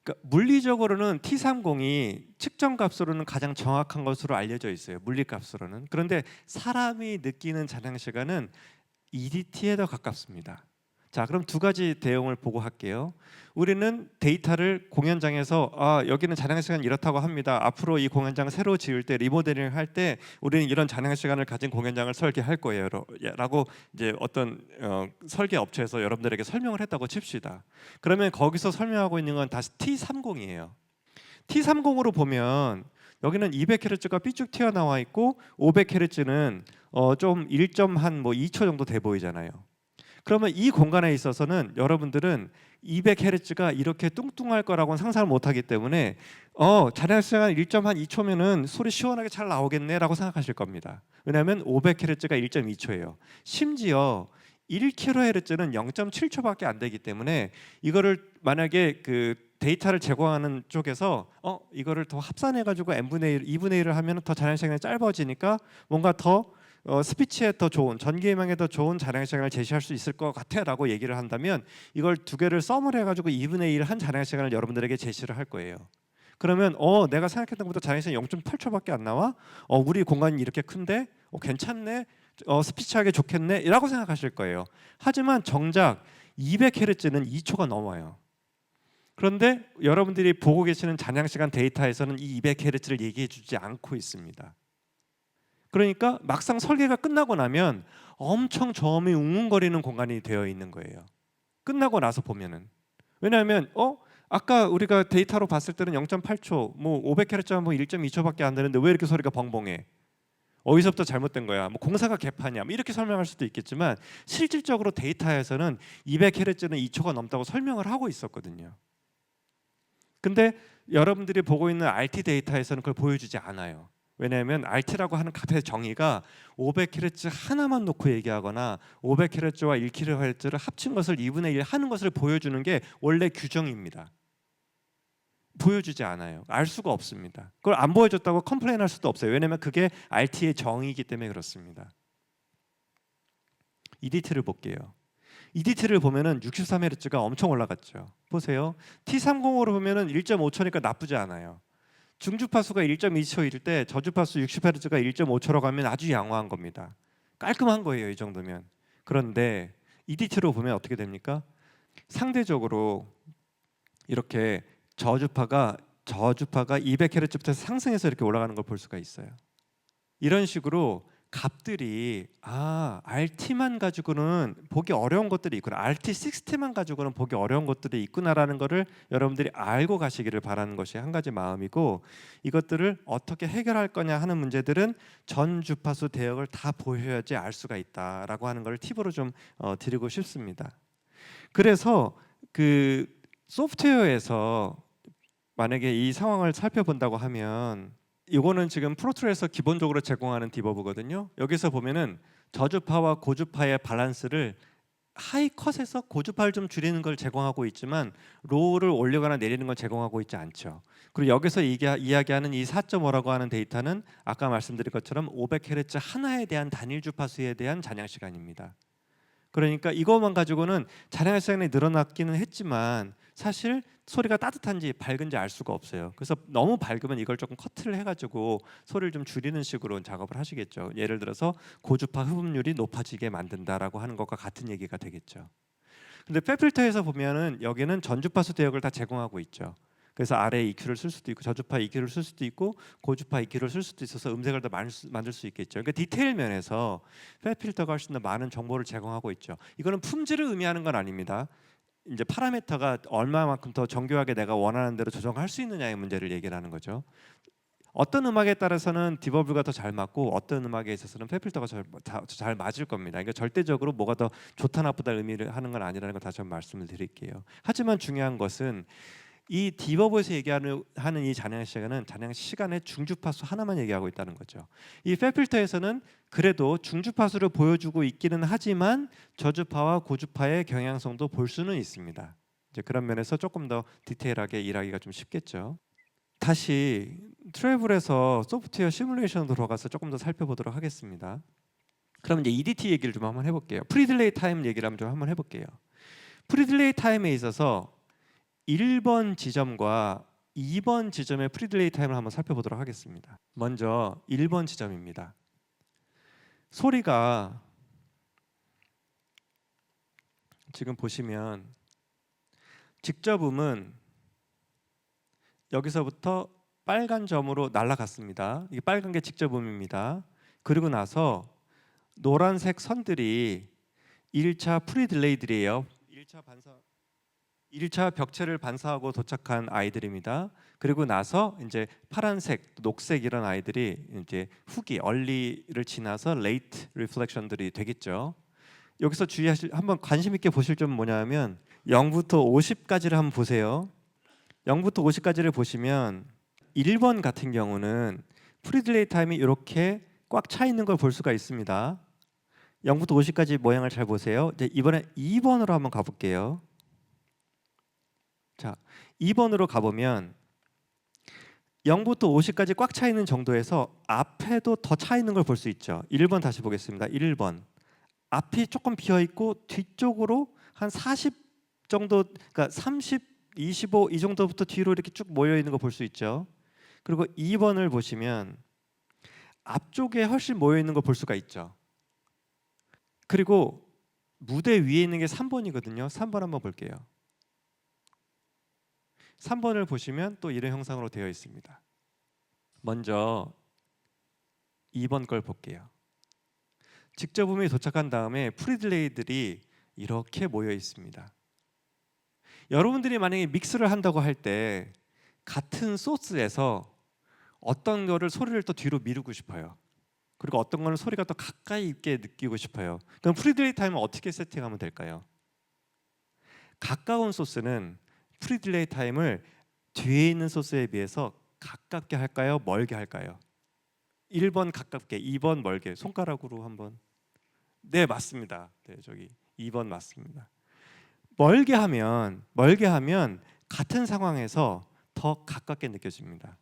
그러니까 물리적으로는 T30이 측정값으로는 가장 정확한 것으로 알려져 있어요. 물리값으로는. 그런데 사람이 느끼는 잔향 시간은 EDT에 더 가깝습니다. 자, 그럼 두 가지 대응을 보고 할게요. 우리는 데이터를 공연장에서 여기는 잔향 시간 이렇다고 합니다. 앞으로 이 공연장 새로 지을 때, 리모델링 할 때 우리는 이런 잔향 시간을 가진 공연장을 설계할 거예요라고 이제 어떤 설계 업체에서 여러분들에게 설명을 했다고 칩시다. 그러면 거기서 설명하고 있는 건 다시 T30이에요. T30으로 보면 여기는 200Hz가 삐쭉 튀어나와 있고 500Hz는 좀 1.2초 정도 돼 보이잖아요. 그러면 이 공간에 있어서는 여러분들은 200Hz가 이렇게 뚱뚱할 거라고는 상상을 못하기 때문에 잔향 시간 1.2초면은 소리 시원하게 잘 나오겠네라고 생각하실 겁니다. 왜냐하면 500Hz가 1.2초예요. 심지어 1kHz는 0.7초밖에 안 되기 때문에 이거를 만약에 그 데이터를 제공하는 쪽에서 이거를 더 합산해가지고 n분의 1, 2분의 1을 하면 더 잔향 시간이 짧아지니까 뭔가 더 스피치에 더 좋은, 전기음향에 더 좋은 잔향 시간을 제시할 수 있을 것 같아라고 얘기를 한다면 이걸 두 개를 썸을 해가지고 2분의 1 한 잔향 시간을 여러분들에게 제시를 할 거예요. 그러면 내가 생각했던 것보다 잔향 시간 0.8초밖에 안 나와? 우리 공간이 이렇게 큰데 괜찮네? 스피치하게 좋겠네? 라고 생각하실 거예요. 하지만 정작 200Hz는 2초가 넘어요. 그런데 여러분들이 보고 계시는 잔향 시간 데이터에서는 이 200Hz를 얘기해 주지 않고 있습니다. 그러니까 막상 설계가 끝나고 나면 엄청 저음이 웅웅거리는 공간이 되어 있는 거예요. 끝나고 나서 보면은. 왜냐하면 아까 우리가 데이터로 봤을 때는 0.8초, 뭐 500Hz 뭐 1.2초밖에 안 되는데 왜 이렇게 소리가 벙벙해? 어디서부터 잘못된 거야? 뭐 공사가 개판이야? 뭐 이렇게 설명할 수도 있겠지만 실질적으로 데이터에서는 200Hz는 2초가 넘다고 설명을 하고 있었거든요. 근데 여러분들이 보고 있는 RT 데이터에서는 그걸 보여주지 않아요. 왜냐하면 RT라고 하는 값의 정의가 500Hz 하나만 놓고 얘기하거나 500Hz와 1kHz를 합친 것을 2분의 1 하는 것을 보여주는 게 원래 규정입니다. 보여주지 않아요. 알 수가 없습니다. 그걸 안 보여줬다고 컴플레인할 수도 없어요. 왜냐하면 그게 RT의 정의이기 때문에 그렇습니다. EDT를 볼게요. EDT를 보면은 63Hz가 엄청 올라갔죠. 보세요. T30으로 보면은 1.5초니까 나쁘지 않아요. 중주파수가 1.2초일 때 저주파수 60Hz가 1.5초라고 하면 아주 양호한 겁니다. 깔끔한 거예요, 이 정도면. 그런데 EDT로 보면 어떻게 됩니까? 상대적으로 이렇게 저주파가 200Hz부터 상승해서 이렇게 올라가는 걸 볼 수가 있어요. 이런 식으로 값들이 RT만 가지고는 보기 어려운 것들이 있구나, RT60만 가지고는 보기 어려운 것들이 있구나라는 것을 여러분들이 알고 가시기를 바라는 것이 한 가지 마음이고, 이것들을 어떻게 해결할 거냐 하는 문제들은 전 주파수 대역을 다 보여야지 알 수가 있다라고 하는 걸 팁으로 좀 드리고 싶습니다. 그래서 그 소프트웨어에서 만약에 이 상황을 살펴본다고 하면, 이거는 지금 프로툴에서 기본적으로 제공하는 디버브거든요. 여기서 보면은 저주파와 고주파의 밸런스를 하이 컷에서 고주파를 좀 줄이는 걸 제공하고 있지만 로우를 올리거나 내리는 걸 제공하고 있지 않죠. 그리고 여기서 이야기하는 이 4.5라고 하는 데이터는 아까 말씀드린 것처럼 500Hz 하나에 대한 단일 주파수에 대한 잔향 시간입니다. 그러니까 이것만 가지고는 잔향 시간이 늘어났기는 했지만 사실 소리가 따뜻한지 밝은지 알 수가 없어요. 그래서 너무 밝으면 이걸 조금 커트를 해가지고 소리를 좀 줄이는 식으로 작업을 하시겠죠. 예를 들어서 고주파 흡음률이 높아지게 만든다라고 하는 것과 같은 얘기가 되겠죠. 근데 팹필터에서 보면은 여기는 전주파수 대역을 다 제공하고 있죠. 그래서 아래 EQ를 쓸 수도 있고 저주파 EQ를 쓸 수도 있고 고주파 EQ를 쓸 수도 있어서 음색을 더 만들 수 있겠죠. 그러니까 디테일 면에서 팹필터가 훨씬 더 많은 정보를 제공하고 있죠. 이거는 품질을 의미하는 건 아닙니다. 이제 파라미터가 얼마만큼 더 정교하게 내가 원하는 대로 조정할 수 있느냐의 문제를 얘기를 하는 거죠. 어떤 음악에 따라서는 디버블가 더 잘 맞고 어떤 음악에 있어서는 페필터가 잘 맞을 겁니다. 그러니까 절대적으로 뭐가 더 좋다 나쁘다 의미를 하는 건 아니라는 걸 다시 한번 말씀을 드릴게요. 하지만 중요한 것은 이 디버블에서 얘기하는 이 잔향 시간은 잔향 시간의 중주파수 하나만 얘기하고 있다는 거죠. 이 페필터에서는 그래도 중주파수를 보여주고 있기는 하지만 저주파와 고주파의 경향성도 볼 수는 있습니다. 이제 그런 면에서 조금 더 디테일하게 일하기가 좀 쉽겠죠. 다시 트래블에서 소프트웨어 시뮬레이션으로 들어가서 조금 더 살펴보도록 하겠습니다. 그럼 이제 EDT 얘기를 좀 한번 해볼게요. 프리딜레이 타임 얘기를 좀 한번 해볼게요. 프리딜레이 타임에 있어서 1번 지점과 2번 지점의 프리딜레이 타임을 한번 살펴보도록 하겠습니다. 먼저 1번 지점입니다. 소리가 지금 보시면 직접음은 여기서부터 빨간 점으로 날아갔습니다. 이게 빨간 게 직접음입니다. 그리고 나서 노란색 선들이 1차 프리딜레이들이에요. 1차 벽체를 반사하고 도착한 아이들입니다. 그리고 나서 이제 파란색, 녹색 이런 아이들이 이제 후기, 얼리를 지나서 레이트 리플렉션들이 되겠죠. 여기서 한번 관심 있게 보실 점은 뭐냐면 0부터 50까지를 한번 보세요. 0부터 50까지를 보시면 1번 같은 경우는 프리딜레이 타임이 이렇게 꽉 차 있는 걸 볼 수가 있습니다. 0부터 50까지 모양을 잘 보세요. 이제 이번에 2번으로 한번 가볼게요. 자, 2번으로 가보면 0부터 50까지 꽉 차 있는 정도에서 앞에도 더 차 있는 걸 볼 수 있죠. 1번 다시 보겠습니다. 1번 앞이 조금 비어 있고 뒤쪽으로 한 40 정도, 그러니까 30 25 이 정도부터 뒤로 이렇게 쭉 모여 있는 거 볼 수 있죠. 그리고 2번을 보시면 앞쪽에 훨씬 모여 있는 거 볼 수가 있죠. 그리고 무대 위에 있는 게 3번이거든요. 3번 한번 볼게요. 3번을 보시면 또 이런 형상으로 되어 있습니다. 먼저 2번 걸 볼게요. 직접음이 도착한 다음에 프리딜레이들이 이렇게 모여 있습니다. 여러분들이 만약에 믹스를 한다고 할 때 같은 소스에서 어떤 거를 소리를 또 뒤로 미루고 싶어요. 그리고 어떤 거는 소리가 더 가까이 있게 느끼고 싶어요. 그럼 프리딜레이 타임은 어떻게 세팅하면 될까요? 가까운 소스는 프리딜레이 타임을 뒤에 있는 소스에 비해서 가깝게 할까요? 멀게 할까요? 1번 가깝게, 2번 멀게. 손가락으로 한번. 네, 맞습니다. 네, 저기 2번 맞습니다. 멀게 하면 같은 상황에서 더 가깝게 느껴집니다.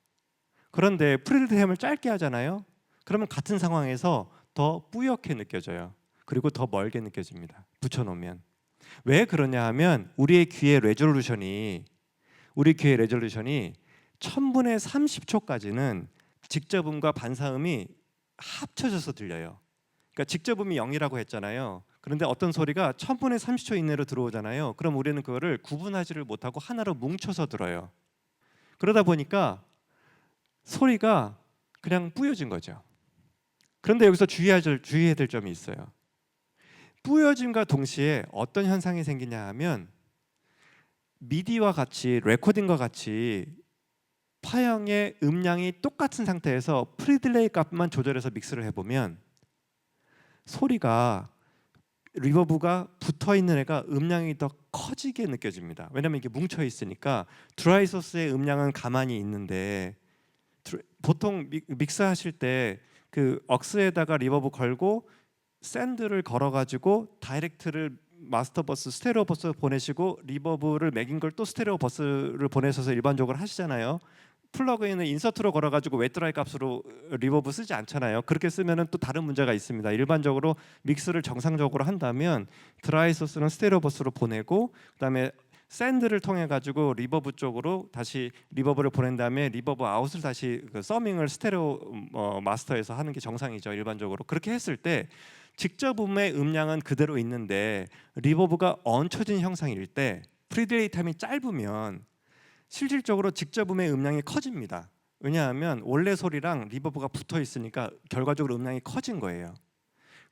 그런데 프리딜레이 타임을 짧게 하잖아요. 그러면 같은 상황에서 더 뿌옇게 느껴져요. 그리고 더 멀게 느껴집니다. 붙여놓으면. 왜 그러냐 하면 우리 귀의 레졸루션이 1000분의 30초까지는 직접음과 반사음이 합쳐져서 들려요. 그러니까 직접음이 0이라고 했잖아요. 그런데 어떤 소리가 1000분의 30초 이내로 들어오잖아요. 그럼 우리는 그거를 구분하지를 못하고 하나로 뭉쳐서 들어요. 그러다 보니까 소리가 그냥 뿌여진 거죠. 그런데 여기서 주의해야 될 점이 있어요. 뿌여짐과 동시에 어떤 현상이 생기냐 하면 미디와 같이 레코딩과 같이 파형의 음량이 똑같은 상태에서 프리딜레이 값만 조절해서 믹스를 해보면 소리가 리버브가 붙어있는 애가 음량이 더 커지게 느껴집니다. 왜냐하면 이게 뭉쳐 있으니까 드라이 소스의 음량은 가만히 있는데 보통 믹스 하실 때 그 억스에다가 리버브 걸고 샌드를 걸어가지고 다이렉트를 마스터 버스, 스테레오 버스 보내시고 리버브를 매긴 걸 또 스테레오 버스를 보내셔서 일반적으로 하시잖아요. 플러그인을 인서트로 걸어가지고 웨트라이 값으로 리버브 쓰지 않잖아요. 그렇게 쓰면은 또 다른 문제가 있습니다. 일반적으로 믹스를 정상적으로 한다면 드라이 소스는 스테레오 버스로 보내고 그다음에 샌드를 통해 가지고 리버브 쪽으로 다시 리버브를 보낸 다음에 리버브 아웃을 다시 그 서밍을 스테레오 마스터에서 하는 게 정상이죠. 일반적으로 그렇게 했을 때 직접음의 음량은 그대로 있는데 리버브가 얹혀진 형상일 때 프리딜레이 타임이 짧으면 실질적으로 직접음의 음량이 커집니다. 왜냐하면 원래 소리랑 리버브가 붙어 있으니까 결과적으로 음량이 커진 거예요.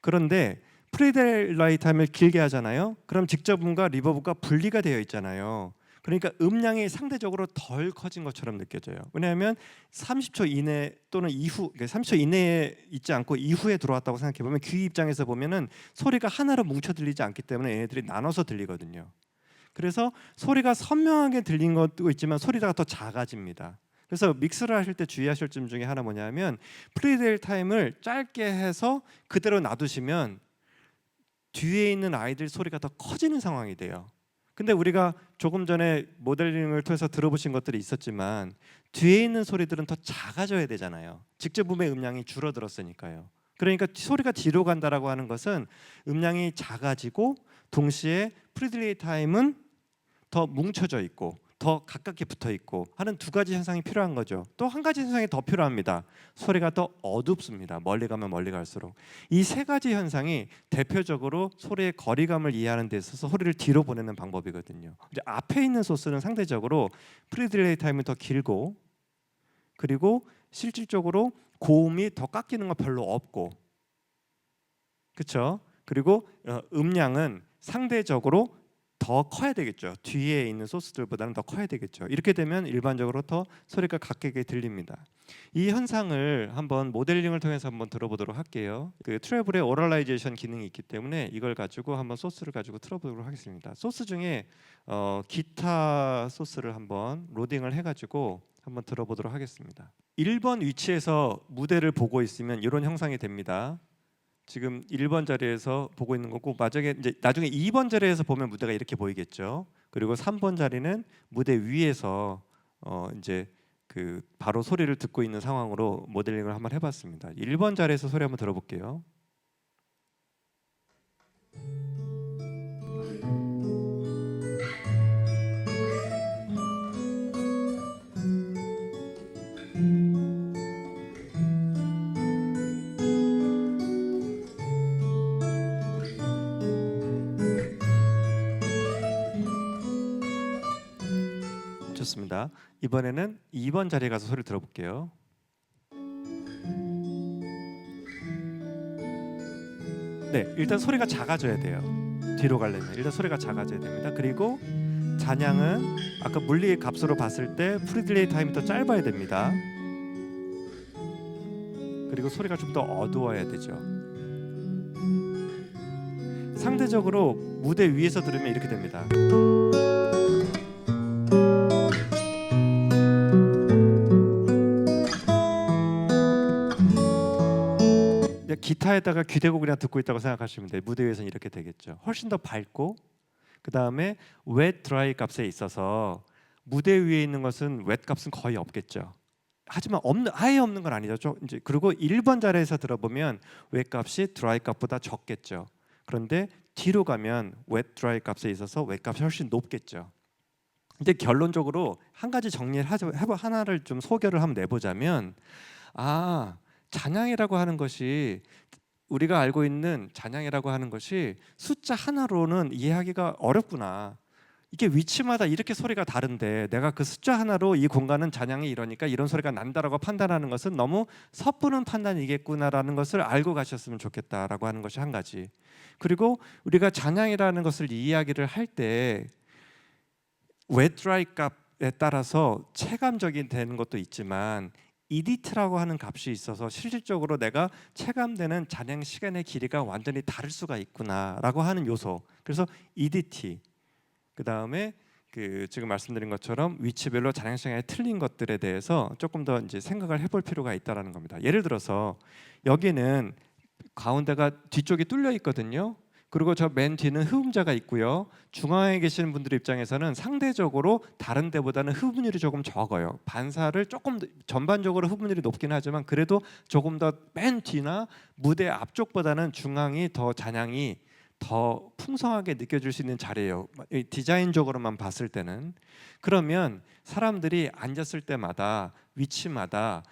그런데 프리딜레이 타임을 길게 하잖아요. 그럼 직접음과 리버브가 분리가 되어 있잖아요. 그러니까 음량이 상대적으로 덜 커진 것처럼 느껴져요. 왜냐하면 30초 이내 또는 이후, 30초 이내에 있지 않고 이후에 들어왔다고 생각해 보면 귀 입장에서 보면은 소리가 하나로 뭉쳐 들리지 않기 때문에 얘네들이 나눠서 들리거든요. 그래서 소리가 선명하게 들린 것도 있지만 소리가 더 작아집니다. 그래서 믹스를 하실 때 주의하실 점 중에 하나 뭐냐면 프리딜 타임을 짧게 해서 그대로 놔두시면 뒤에 있는 아이들 소리가 더 커지는 상황이 돼요. 근데 우리가 조금 전에 모델링을 통해서 들어보신 것들이 있었지만 뒤에 있는 소리들은 더 작아져야 되잖아요. 직접 음의 음량이 줄어들었으니까요. 그러니까 소리가 뒤로 간다라고 하는 것은 음량이 작아지고 동시에 프리딜레이 타임은 더 뭉쳐져 있고 더 가깝게 붙어 있고 하는 두 가지 현상이 필요한 거죠. 또 한 가지 현상이 더 필요합니다. 소리가 더 어둡습니다. 멀리 가면 멀리 갈수록. 이 세 가지 현상이 대표적으로 소리의 거리감을 이해하는 데 있어서 소리를 뒤로 보내는 방법이거든요. 이제 앞에 있는 소스는 상대적으로 프리딜레이 타임이 더 길고 그리고 실질적으로 고음이 더 깎이는 건 별로 없고 그렇죠? 그리고 음량은 상대적으로 더 커야 되겠죠. 뒤에 있는 소스들보다는 더 커야 되겠죠. 이렇게 되면 일반적으로 더 소리가 각게 들립니다. 이 현상을 한번 모델링을 통해서 한번 들어보도록 할게요. 그 트래블의 오럴라이제이션 기능이 있기 때문에 이걸 가지고 한번 소스를 가지고 틀어보도록 하겠습니다. 소스 중에 기타 소스를 한번 로딩을 해가지고 한번 들어보도록 하겠습니다. 1번 위치에서 무대를 보고 있으면 이런 형상이 됩니다. 지금 1번 자리에서 보고 있는 거고 나중에 2번 자리에서 보면 무대가 이렇게 보이겠죠. 그리고 3번 자리는 무대 위에서 이제 그 바로 소리를 듣고 있는 상황으로 모델링을 한번 해봤습니다. 1번 자리에서 소리 한번 들어볼게요. 좋습니다. 이번에는 2번 자리에 가서 소리 들어볼게요. 네, 일단 소리가 작아져야 돼요. 뒤로 가려면 일단 소리가 작아져야 됩니다. 그리고 잔향은 아까 물리의 값으로 봤을 때 프리딜레이 타임이 더 짧아야 됩니다. 그리고 소리가 좀 더 어두워야 되죠. 상대적으로 무대 위에서 들으면 이렇게 됩니다. 기타에다가 귀대고 그냥 듣고 있다고 생각하시면 돼요. 무대 위에서는 이렇게 되겠죠. 훨씬 더 밝고 그 다음에 wet, dry 값에 있어서 무대 위에 있는 것은 wet 값은 거의 없겠죠. 하지만 아예 없는 건 아니죠. 이제 그리고 1번 자리에서 들어보면 wet 값이 dry 값보다 적겠죠. 그런데 뒤로 가면 wet, dry 값에 있어서 wet 값이 훨씬 높겠죠. 이제 결론적으로 한 가지 정리를 하나를 좀 소개를 한번 내보자면 잔향이라고 하는 것이 우리가 알고 있는 잔향이라고 하는 것이 숫자 하나로는 이해하기가 어렵구나. 이게 위치마다 이렇게 소리가 다른데 내가 그 숫자 하나로 이 공간은 잔향이 이러니까 이런 소리가 난다라고 판단하는 것은 너무 섣부른 판단이겠구나라는 것을 알고 가셨으면 좋겠다라고 하는 것이 한 가지. 그리고 우리가 잔향이라는 것을 이야기를 할 때 wet dry 값에 따라서 체감적인 되는 것도 있지만 EDT라고 하는 값이 있어서 실질적으로 내가 체감되는 잔향 시간의 길이가 완전히 다를 수가 있구나라고 하는 요소. 그래서 EDT 그 다음에 지금 말씀드린 것처럼 위치별로 잔향 시간이 틀린 것들에 대해서 조금 더 이제 생각을 해볼 필요가 있다라는 겁니다. 예를 들어서 여기는 가운데가 뒤쪽이 뚫려 있거든요. 그리고 저 맨 뒤는 흡음자가 있고요. 중앙에 계시는 분들 입장에서는 상대적으로 다른 데보다는 흡음률이 조금 적어요. 반사를 조금 전반적으로 흡음률이 높긴 하지만 그래도 조금 더 맨 뒤나 무대 앞쪽보다는 중앙이 더 잔향이 더 풍성하게 느껴질 수 있는 자리예요. 디자인적으로만 봤을 때는. 그러면 사람들이 앉았을 때마다 위치마다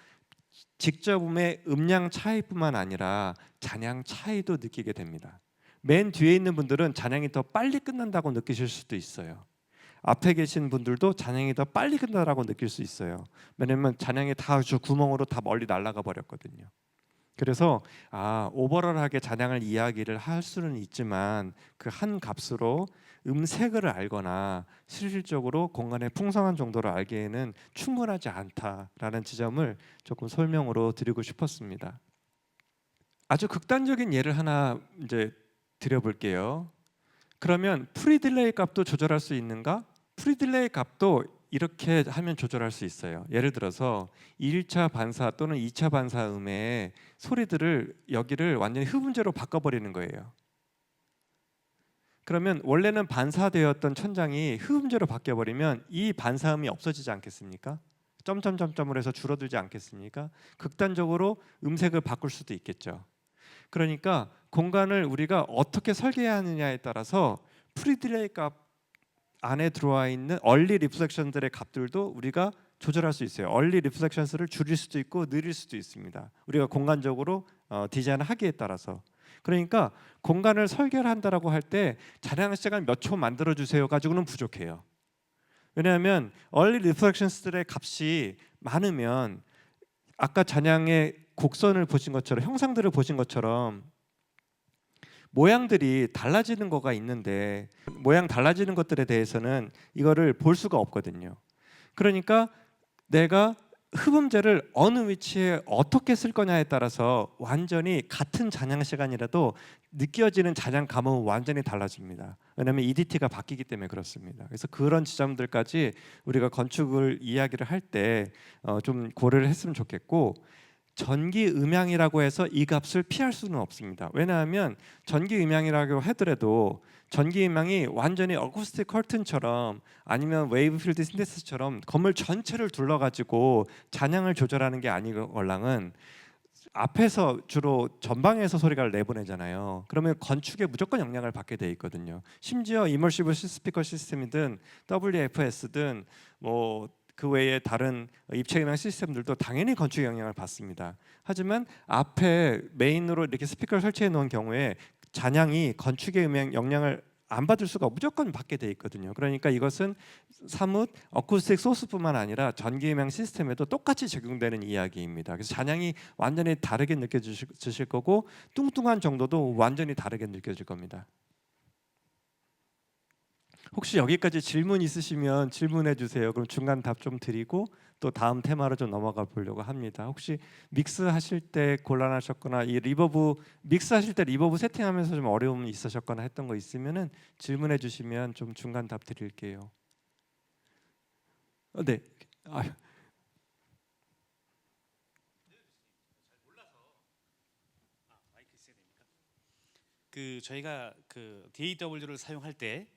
직접음의 음량 차이뿐만 아니라 잔향 차이도 느끼게 됩니다. 맨 뒤에 있는 분들은 잔향이 더 빨리 끝난다고 느끼실 수도 있어요. 앞에 계신 분들도 잔향이 더 빨리 끝나라고 느낄 수 있어요. 왜냐하면 잔향이 다 저 구멍으로 다 멀리 날아가 버렸거든요. 그래서 오버럴하게 잔향을 이야기를 할 수는 있지만 그 한 값으로 음색을 알거나 실질적으로 공간의 풍성한 정도를 알기에는 충분하지 않다라는 지점을 조금 설명으로 드리고 싶었습니다. 아주 극단적인 예를 하나 이제 드려볼게요. 그러면 프리딜레이 값도 조절할 수 있는가? 프리딜레이 값도 이렇게 하면 조절할 수 있어요. 예를 들어서 1차 반사 또는 2차 반사 음의 소리들을 여기를 완전히 흡음재로 바꿔버리는 거예요. 그러면 원래는 반사되었던 천장이 흡음재로 바뀌어버리면 이 반사음이 없어지지 않겠습니까? 점점점점으로 해서 줄어들지 않겠습니까? 극단적으로 음색을 바꿀 수도 있겠죠. 그러니까 공간을 우리가 어떻게 설계하느냐에 따라서 프리딜레이 값 안에 들어와 있는 얼리 리플렉션들의 값들도 우리가 조절할 수 있어요. 얼리 리플렉션스를 줄일 수도 있고 늘릴 수도 있습니다. 우리가 공간적으로 디자인을 하기에 따라서. 그러니까 공간을 설계를 한다라고 할 때 잔향 시간 몇 초 만들어 주세요 가지고는 부족해요. 왜냐하면 얼리 리플렉션스들의 값이 많으면 아까 잔향의 곡선을 보신 것처럼 형상들을 보신 것처럼 모양들이 달라지는 거가 있는데 모양 달라지는 것들에 대해서는 이거를 볼 수가 없거든요. 그러니까 내가 흡음재를 어느 위치에 어떻게 쓸 거냐에 따라서 완전히 같은 잔향 시간이라도 느껴지는 잔향 감은 완전히 달라집니다. 왜냐하면 EDT가 바뀌기 때문에 그렇습니다. 그래서 그런 지점들까지 우리가 건축을 이야기를 할 때 좀 고려를 했으면 좋겠고, 전기 음향이라고 해서 이 값을 피할 수는 없습니다. 왜냐하면 전기 음향이라고 하더라도 전기 음향이 완전히 어쿠스틱 커튼처럼 아니면 웨이브 필드 신테시스처럼 건물 전체를 둘러가지고 잔향을 조절하는 게 아니걸랑은 앞에서 주로 전방에서 소리가 내보내잖아요. 그러면 건축에 무조건 영향을 받게 돼 있거든요. 심지어 이머시브 스피커 시스템이든 WFS든 그 외에 다른 입체 음향 시스템들도 당연히 건축에 영향을 받습니다. 하지만 앞에 메인으로 이렇게 스피커를 설치해 놓은 경우에 잔향이 건축의 음향 영향을 안 받을 수가 무조건 받게 돼 있거든요. 그러니까 이것은 사뭇 어쿠스틱 소스뿐만 아니라 전기 음향 시스템에도 똑같이 적용되는 이야기입니다. 그래서 잔향이 완전히 다르게 느껴지실 거고 뚱뚱한 정도도 완전히 다르게 느껴질 겁니다. 혹시 여기까지 질문 있으시면 질문해 주세요. 그럼 중간 답 좀 드리고 또 다음 테마로 좀 넘어가 보려고 합니다. 혹시 믹스 하실 때 곤란하셨거나 이 리버브 믹스 하실 때 리버브 세팅하면서 좀 어려움 있으셨거나 했던 거 있으면은 질문해 주시면 좀 중간 답 드릴게요. 네. 저희가 DAW를 사용할 때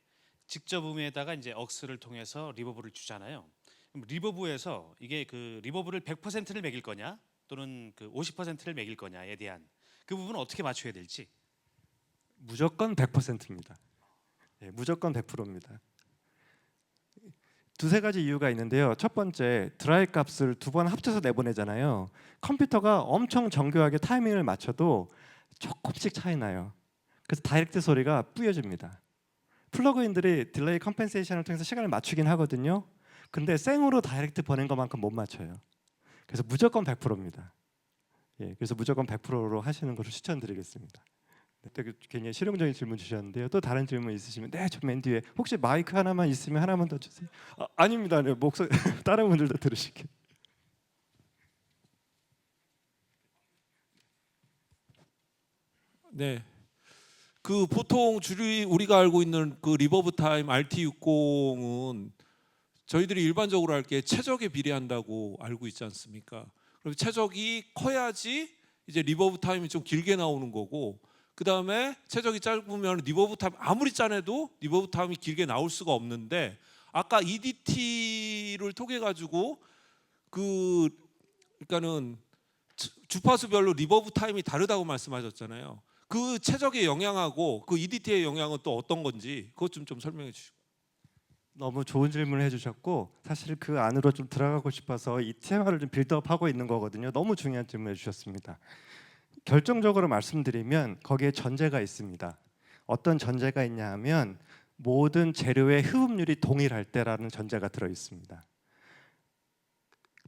직접 음에다가 이제 억스를 통해서 리버브를 주잖아요. 그럼 리버브에서 이게 리버브를 100%를 매길 거냐 또는 50%를 매길 거냐에 대한 그 부분은 어떻게 맞춰야 될지. 무조건 100%입니다. 예, 무조건 100%입니다. 두세 가지 이유가 있는데요. 첫 번째, 드라이 값을 두 번 합쳐서 내보내잖아요. 컴퓨터가 엄청 정교하게 타이밍을 맞춰도 조금씩 차이 나요. 그래서 다이렉트 소리가 뿌여집니다. 플러그인들이 딜레이 컴펜세이션을 통해서 시간을 맞추긴 하거든요. 근데 생으로 다이렉트 보낸 것만큼 못 맞춰요. 그래서 무조건 100%입니다. 예, 그래서 무조건 100%로 하시는 것을 추천드리겠습니다. 네, 되게 굉장히 실용적인 질문 주셨는데요. 또 다른 질문 있으시면 네, 저 맨 뒤에 혹시 마이크 하나만 있으면 하나만 더 주세요. 아닙니다. 네, 목소리 다른 분들도 들으실게요. 네. 보통 우리가 알고 있는 리버브 타임 RT60은 저희들이 일반적으로 할 게 최적에 비례한다고 알고 있지 않습니까? 그럼 최적이 커야지 이제 리버브 타임이 좀 길게 나오는 거고, 그 다음에 최적이 짧으면 리버브 타임 아무리 짜내도 리버브 타임이 길게 나올 수가 없는데, 아까 EDT를 통해 가지고 그러니까는 주파수별로 리버브 타임이 다르다고 말씀하셨잖아요. 그 최적의 영향하고 그 EDT의 영향은 또 어떤 건지 그것 좀 설명해 주시고. 너무 좋은 질문을 해주셨고 사실 그 안으로 좀 들어가고 싶어서 이 테마를 좀 빌드업하고 있는 거거든요. 너무 중요한 질문을 해주셨습니다. 결정적으로 말씀드리면 거기에 전제가 있습니다. 어떤 전제가 있냐 하면 모든 재료의 흡음률이 동일할 때라는 전제가 들어 있습니다.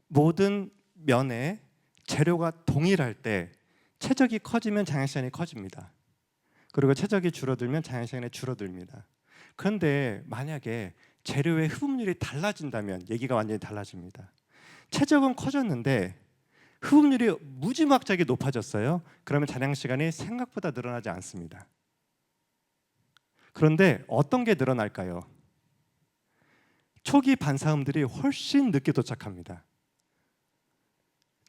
모든 면에 재료가 동일할 때 최적이 커지면 잔향 시간이 커집니다. 그리고 최적이 줄어들면 잔향 시간이 줄어듭니다. 그런데 만약에 재료의 흡음률이 달라진다면 얘기가 완전히 달라집니다. 최적은 커졌는데 흡음률이 무지막지하게 높아졌어요. 그러면 잔향 시간이 생각보다 늘어나지 않습니다. 그런데 어떤 게 늘어날까요? 초기 반사음들이 훨씬 늦게 도착합니다.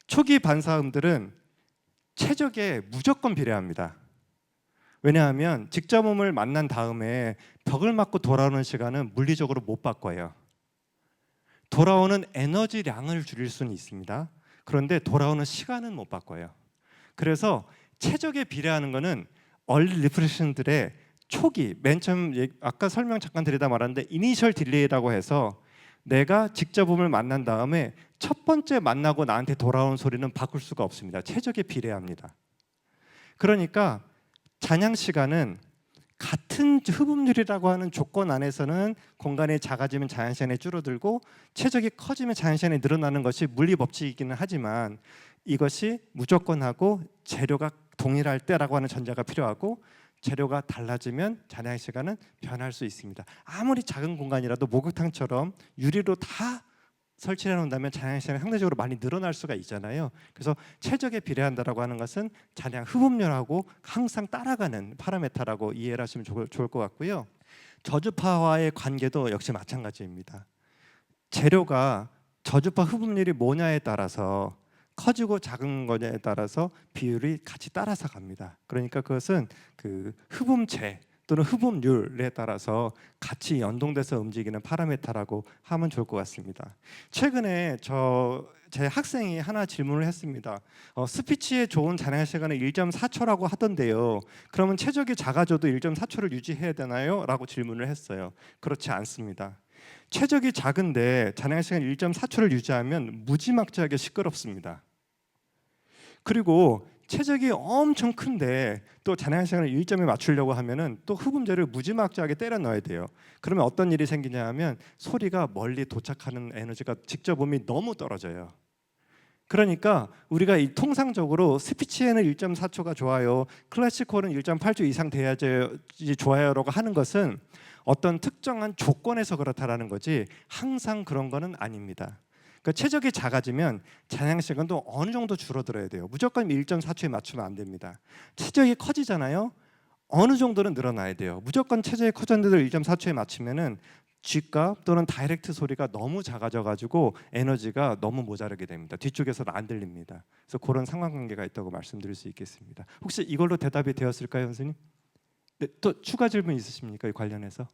초기 반사음들은 최적에 무조건 비례합니다. 왜냐하면 직접음을 만난 다음에 벽을 맞고 돌아오는 시간은 물리적으로 못 바꿔요. 돌아오는 에너지량을 줄일 수는 있습니다. 그런데 돌아오는 시간은 못 바꿔요. 그래서 최적에 비례하는 것은 얼리 리프레션들의 초기, 맨 처음 아까 설명 잠깐 드리다 말았는데 이니셜 딜레이라고 해서 내가 직접음을 만난 다음에 첫 번째 만나고 나한테 돌아오는 소리는 바꿀 수가 없습니다. 최적에 비례합니다. 그러니까 잔향 시간은 같은 흡음률이라고 하는 조건 안에서는 공간이 작아지면 잔향 시간이 줄어들고 최적이 커지면 잔향 시간이 늘어나는 것이 물리 법칙이기는 하지만 이것이 무조건하고 재료가 동일할 때라고 하는 전제가 필요하고 재료가 달라지면 잔향 시간은 변할 수 있습니다. 아무리 작은 공간이라도 목욕탕처럼 유리로 다 설치해 놓는다면 잔향 시간이 상대적으로 많이 늘어날 수가 있잖아요. 그래서 최적에 비례한다라고 하는 것은 잔향 흡음률하고 항상 따라가는 파라메타라고 이해를 하시면 좋을 것 같고요. 저주파와의 관계도 역시 마찬가지입니다. 재료가 저주파 흡음률이 뭐냐에 따라서 커지고 작은 거냐에 따라서 비율이 같이 따라서 갑니다. 그러니까 그것은 그 흡음체 또는 흡음률에 따라서 같이 연동돼서 움직이는 파라메타라고 하면 좋을 것 같습니다. 최근에 제 학생이 하나 질문을 했습니다. 스피치에 좋은 잔향 시간은 1.4초라고 하던데요. 그러면 최적이 작아져도 1.4초를 유지해야 되나요? 라고 질문을 했어요. 그렇지 않습니다. 최적이 작은데 잔향 시간 1.4초를 유지하면 무지막지하게 시끄럽습니다. 그리고 최적이 엄청 큰데 또 잔향 시간을 1점에 맞추려고 하면은 또 흡음재를 무지막지하게 때려 넣어야 돼요. 그러면 어떤 일이 생기냐 하면 소리가 멀리 도착하는 에너지가 직접음이 너무 떨어져요. 그러니까 우리가 통상적으로 스피치에는 1.4초가 좋아요, 클래식홀은 1.8초 이상 돼야지 좋아요라고 하는 것은 어떤 특정한 조건에서 그렇다라는 거지 항상 그런 거는 아닙니다. 그러니까 최적이 작아지면 잔향 시간도 어느 정도 줄어들어야 돼요. 무조건 1.4초에 맞추면 안 됩니다. 최적이 커지잖아요. 어느 정도는 늘어나야 돼요. 무조건 최적이 커졌는데도 1.4초에 맞추면은 G값 또는 다이렉트 소리가 너무 작아져가지고 에너지가 너무 모자르게 됩니다. 뒤쪽에서는 안 들립니다. 그래서 그런 상관관계가 있다고 말씀드릴 수 있겠습니다. 혹시 이걸로 대답이 되었을까요, 선생님? 네, 또 추가 질문 있으십니까? 이 관련해서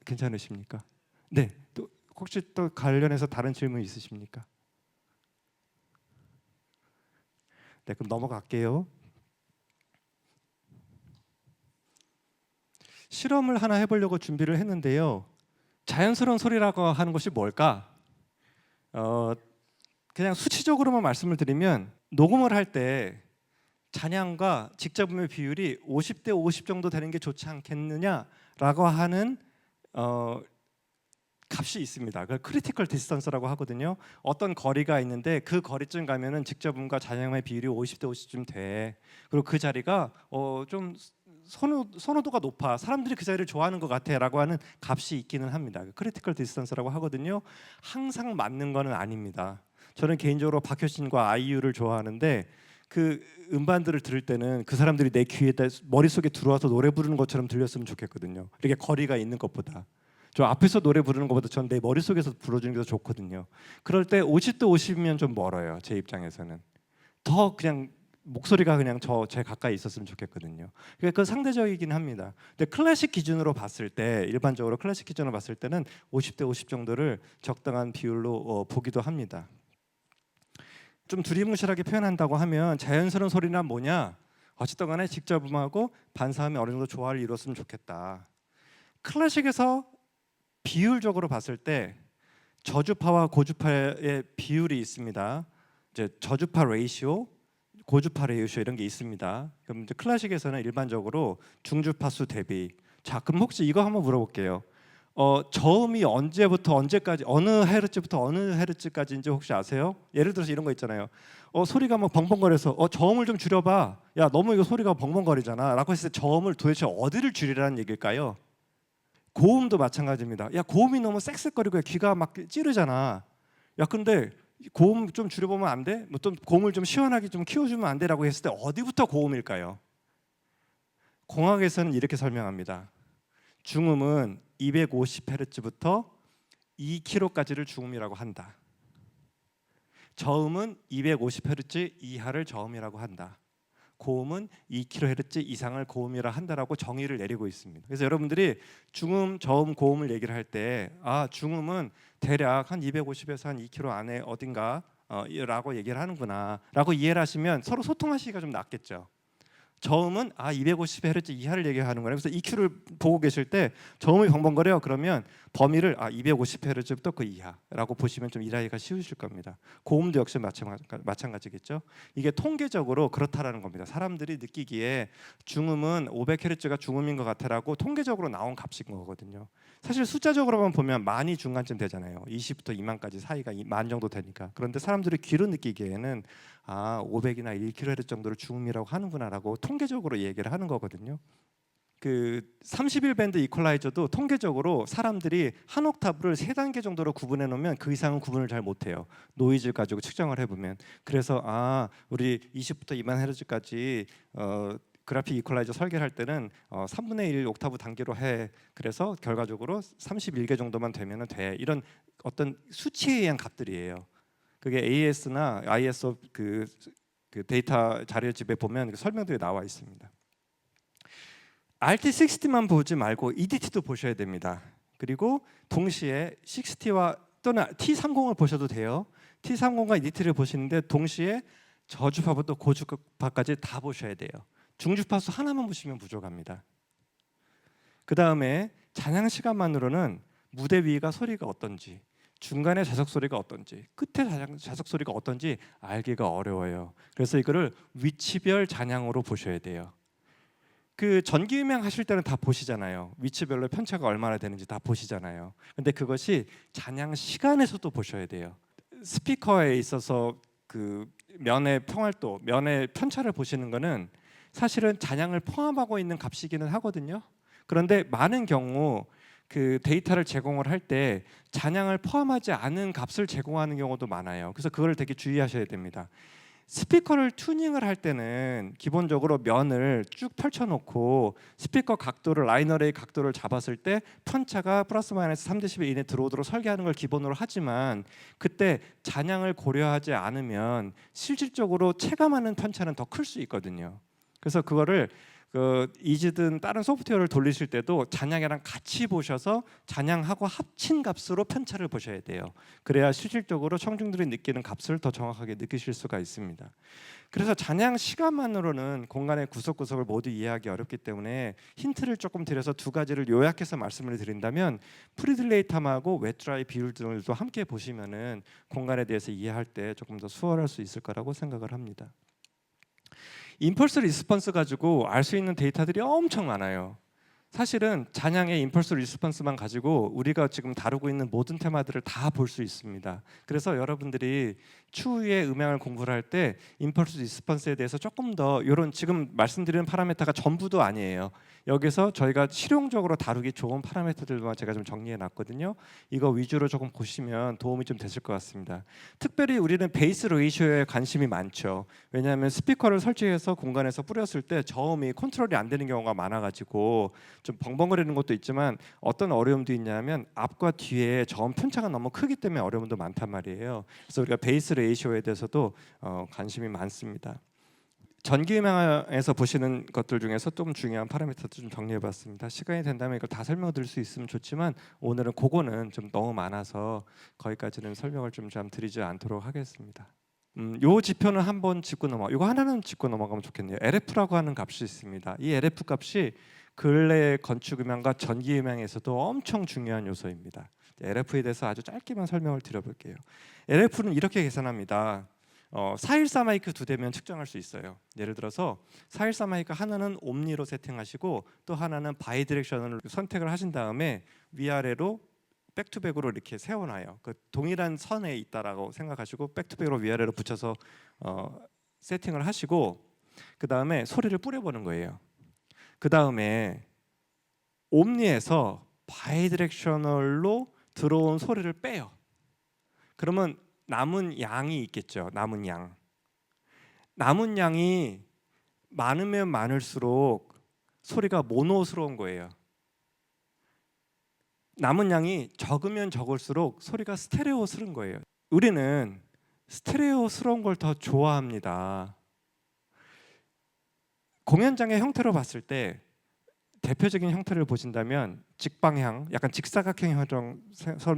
괜찮으십니까? 네, 또 혹시 또 관련해서 다른 질문 있으십니까? 네, 그럼 넘어갈게요. 실험을 하나 해보려고 준비를 했는데요. 자연스러운 소리라고 하는 것이 뭘까? 그냥 수치적으로만 말씀을 드리면 녹음을 할 때 잔향과 직접음의 비율이 50대 50 정도 되는 게 좋지 않겠느냐라고 하는 값이 있습니다. 그걸 크리티컬 디스턴스라고 하거든요. 어떤 거리가 있는데 그 거리쯤 가면은 직접음과 잔향의 비율이 50대 50쯤 돼. 그리고 그 자리가 좀 선호도가 높아. 사람들이 그 자리를 좋아하는 것 같아라고 하는 값이 있기는 합니다. 크리티컬 디스턴스라고 하거든요. 항상 맞는 거는 아닙니다. 저는 개인적으로 박효신과 아이유를 좋아하는데 그 음반들을 들을 때는 그 사람들이 내 귀에다 머릿속에 들어와서 노래 부르는 것처럼 들렸으면 좋겠거든요. 이렇게 거리가 있는 것보다. 저 앞에서 노래 부르는 것보다 전 내 머릿속에서 불러주는 게 더 좋거든요. 그럴 때 50대 50이면 좀 멀어요. 제 입장에서는. 더 그냥 목소리가 그냥 제 가까이 있었으면 좋겠거든요. 그러니까 그 상대적이긴 합니다. 근데 클래식 기준으로 봤을 때 일반적으로 클래식 기준으로 봤을 때는 50대 50 정도를 적당한 비율로 보기도 합니다. 좀 두리뭉실하게 표현한다고 하면 자연스러운 소리란 뭐냐? 어쨌든 간에 직접음하고 반사음이 어느 정도 조화를 이뤘으면 좋겠다. 클래식에서 비율적으로 봤을 때 저주파와 고주파의 비율이 있습니다. 이제 저주파 레이시오, 고주파 레이시오 이런 게 있습니다. 그럼 이제 클래식에서는 일반적으로 중주파수 대비. 자, 그럼 혹시 이거 한번 물어볼게요. 저음이 언제부터 언제까지 어느 헤르츠부터 어느 헤르츠까지인지 혹시 아세요? 예를 들어서 이런 거 있잖아요. 소리가 막 벙벙거려서 저음을 좀 줄여봐. 야 너무 이거 소리가 벙벙거리잖아. 라고 했을 때 저음을 도대체 어디를 줄이라는 얘기일까요? 고음도 마찬가지입니다. 야 고음이 너무 쌕쌕거리고 귀가 막 찌르잖아. 야 근데 고음 좀 줄여보면 안 돼? 뭐 좀 고음을 좀 시원하게 좀 키워주면 안 돼라고 했을 때 어디부터 고음일까요? 공학에서는 이렇게 설명합니다. 중음은 250Hz부터 2kHz를 중음이라고 한다. 저음은 250Hz 이하를 저음이라고 한다. 고음은 2kHz 이상을 고음이라 한다라고 정의를 내리고 있습니다. 그래서 여러분들이 중음, 저음, 고음을 얘기를 할 때 중음은 대략 한 250에서 한 2kHz 안에 어딘가 라고 얘기를 하는구나 라고 이해를 하시면 서로 소통하시기가 좀 낫겠죠. 저음은 250Hz 이하를 얘기하는 거예요. 그래서 EQ를 보고 계실 때 저음이 벙벙거려 그러면 범위를 250Hz부터 그 이하라고 보시면 좀 이해하기가 쉬우실 겁니다. 고음도 역시 마찬가지겠죠. 이게 통계적으로 그렇다라는 겁니다. 사람들이 느끼기에 중음은 500Hz가 중음인 것 같아라고 통계적으로 나온 값인 거거든요. 사실 숫자적으로만 보면 만이 중간쯤 되잖아요. 20부터 2만까지 사이가 만 정도 되니까. 그런데 사람들이 귀로 느끼기에는 500이나 1kHz 정도를 중음이라고 하는구나라고 통계적으로 얘기를 하는 거거든요. 그 31밴드 이퀄라이저도 통계적으로 사람들이 한 옥타브를 3단계 정도로 구분해 놓으면 그 이상은 구분을 잘 못해요. 노이즈를 가지고 측정을 해보면. 그래서 우리 20부터 2만 헤르츠까지 그래픽 이퀄라이저 설계를 할 때는 3분의 1 옥타브 단계로 해. 그래서 결과적으로 31개 정도만 되면 돼. 이런 어떤 수치에 의한 값들이에요. 그게 AS나 ISO 그 데이터 자료집에 보면 설명들이 나와 있습니다. RT60만 보지 말고 EDT도 보셔야 됩니다. 그리고 동시에 60와 또는 T30을 보셔도 돼요. T30과 EDT를 보시는데 동시에 저주파부터 고주파까지 다 보셔야 돼요. 중주파수 하나만 보시면 부족합니다. 그 다음에 잔향 시간만으로는 무대 위가 소리가 어떤지, 중간에 자석 소리가 어떤지, 끝에 자석 소리가 어떤지 알기가 어려워요. 그래서 이거를 위치별 잔향으로 보셔야 돼요. 그 전기 음향 하실 때는 다 보시잖아요. 위치별로 편차가 얼마나 되는지 다 보시잖아요. 근데 그것이 잔향 시간에서도 보셔야 돼요. 스피커에 있어서 그 면의 평활도, 면의 편차를 보시는 거는 사실은 잔향을 포함하고 있는 값이기는 하거든요. 그런데 많은 경우 그 데이터를 제공을 할 때 잔향을 포함하지 않은 값을 제공하는 경우도 많아요. 그래서 그걸 되게 주의하셔야 됩니다. 스피커를 튜닝을 할 때는 기본적으로 면을 쭉 펼쳐놓고 스피커 각도를 라이너레이 각도를 잡았을 때 편차가 플러스 마이너스 3dB 이내 들어오도록 설계하는 걸 기본으로 하지만 그때 잔향을 고려하지 않으면 실질적으로 체감하는 편차는 더 클 수 있거든요. 그래서 그거를 이즈든 다른 소프트웨어를 돌리실 때도 잔향이랑 같이 보셔서 잔향하고 합친 값으로 편차를 보셔야 돼요. 그래야 실질적으로 청중들이 느끼는 값을 더 정확하게 느끼실 수가 있습니다. 그래서 잔향 시간만으로는 공간의 구석구석을 모두 이해하기 어렵기 때문에 힌트를 조금 드려서 두 가지를 요약해서 말씀을 드린다면 프리딜레이텀하고 웨트드라이 비율들도 함께 보시면은 공간에 대해서 이해할 때 조금 더 수월할 수 있을 거라고 생각을 합니다. 임펄스 리스폰스 가지고 알 수 있는 데이터들이 엄청 많아요. 사실은 잔향의 임펄스 리스폰스만 가지고 우리가 지금 다루고 있는 모든 테마들을 다 볼 수 있습니다. 그래서 여러분들이 추후에 음향을 공부를 할 때 임펄스 리스폰스에 대해서 조금 더 이런 지금 말씀드리는 파라미터가 전부도 아니에요. 여기서 저희가 실용적으로 다루기 좋은 파라미터들만 제가 좀 정리해 놨거든요. 이거 위주로 조금 보시면 도움이 좀 되실 것 같습니다. 특별히 우리는 베이스 레이쇼에 관심이 많죠. 왜냐하면 스피커를 설치해서 공간에서 뿌렸을 때 저음이 컨트롤이 안 되는 경우가 많아가지고 좀 벙벙거리는 것도 있지만 어떤 어려움도 있냐면 앞과 뒤에 저음 편차가 너무 크기 때문에 어려움도 많단 말이에요. 그래서 우리가 베이스 레이쇼에 대해서도 관심이 많습니다. 전기음향에서 보시는 것들 중에서 좀 중요한 파라미터도 좀 정리해봤습니다. 시간이 된다면 이걸 다 설명드릴 수 있으면 좋지만 오늘은 그거는 좀 너무 많아서 거기까지는 설명을 좀 드리지 않도록 하겠습니다. 요 지표는 한번 짚고 넘어. 이거 하나는 짚고 넘어가면 좋겠네요. LF라고 하는 값이 있습니다. 이 LF 값이 근래 건축 음향과 전기 음향에서도 엄청 중요한 요소입니다. LF에 대해서 아주 짧게만 설명을 드려볼게요. LF는 이렇게 계산합니다. 414 마이크 2대면 측정할 수 있어요. 예를 들어서 414 마이크 하나는 옴니로 세팅하시고 또 하나는 바이디렉셔널 선택을 하신 다음에 위아래로 백투백으로 이렇게 세워놔요. 그 동일한 선에 있다라고 생각하시고 백투백으로 위아래로 붙여서 세팅을 하시고 그 다음에 소리를 뿌려보는 거예요. 그 다음에 옴니에서 바이디렉셔널로 들어온 소리를 빼요. 그러면 남은 양이 있겠죠. 남은 양이 많으면 많을수록 소리가 모노스러운 거예요. 남은 양이 적으면 적을수록 소리가 스테레오스러운 거예요. 우리는 스테레오스러운 걸 더 좋아합니다. 공연장의 형태로 봤을 때 대표적인 형태를 보신다면 직방향, 약간 직사각형처럼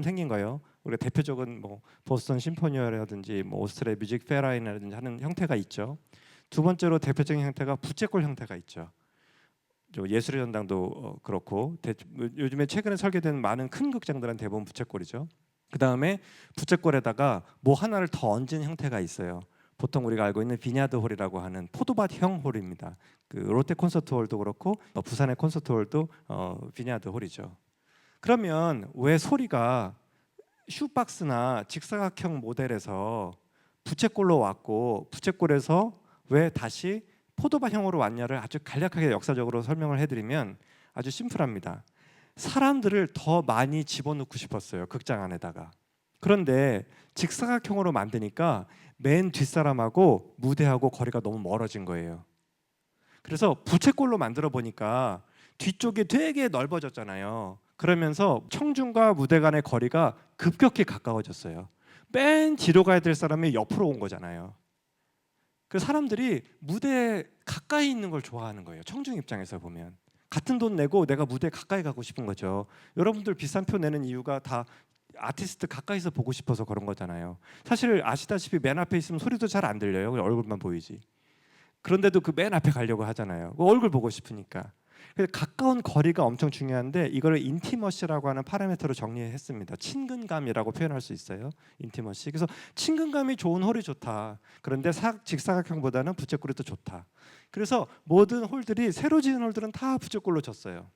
생긴 거예요. 우리가 대표적인 뭐 보스턴 심포니라든지 뭐 오스트리아 뮤직 페라인이라든지 하는 형태가 있죠. 두 번째로 대표적인 형태가 부채꼴 형태가 있죠. 예술의 전당도 그렇고 요즘에 최근에 설계된 많은 큰 극장들은 대부분 부채꼴이죠. 그 다음에 부채꼴에다가 뭐 하나를 더 얹은 형태가 있어요. 보통 우리가 알고 있는 비냐드 홀이라고 하는 포도밭형 홀입니다. 그 롯데 콘서트 홀도 그렇고 부산의 콘서트 홀도 비냐드 홀이죠. 그러면 왜 소리가 슈박스나 직사각형 모델에서 부채꼴로 왔고 부채꼴에서 왜 다시 포도밭형으로 왔냐를 아주 간략하게 역사적으로 설명을 해드리면 아주 심플합니다. 사람들을 더 많이 집어넣고 싶었어요. 극장 안에다가. 그런데 직사각형으로 만드니까 맨 뒷사람하고 무대하고 거리가 너무 멀어진 거예요. 그래서 부채꼴로 만들어 보니까 뒤쪽이 되게 넓어졌잖아요. 그러면서 청중과 무대 간의 거리가 급격히 가까워졌어요. 맨 뒤로 가야 될 사람이 옆으로 온 거잖아요. 그 사람들이 무대에 가까이 있는 걸 좋아하는 거예요. 청중 입장에서 보면 같은 돈 내고 내가 무대에 가까이 가고 싶은 거죠. 여러분들 비싼 표 내는 이유가 다 아티스트 가까이서 보고 싶어서 그런 거잖아요. 사실 아시다시피 맨 앞에 있으면 소리도 잘 안 들려요. 얼굴만 보이지. 그런데도 그 맨 앞에 가려고 하잖아요. 얼굴 보고 싶으니까. 그래서 가까운 거리가 엄청 중요한데 이거를 인티머시라고 하는 파라미터로 정리했습니다. 친근감이라고 표현할 수 있어요. 인티머시. 그래서 친근감이 좋은 홀이 좋다. 그런데 직사각형보다는 부채꼴이 더 좋다. 그래서 모든 홀들이 새로 지은 홀들은 다 부채꼴로 졌어요.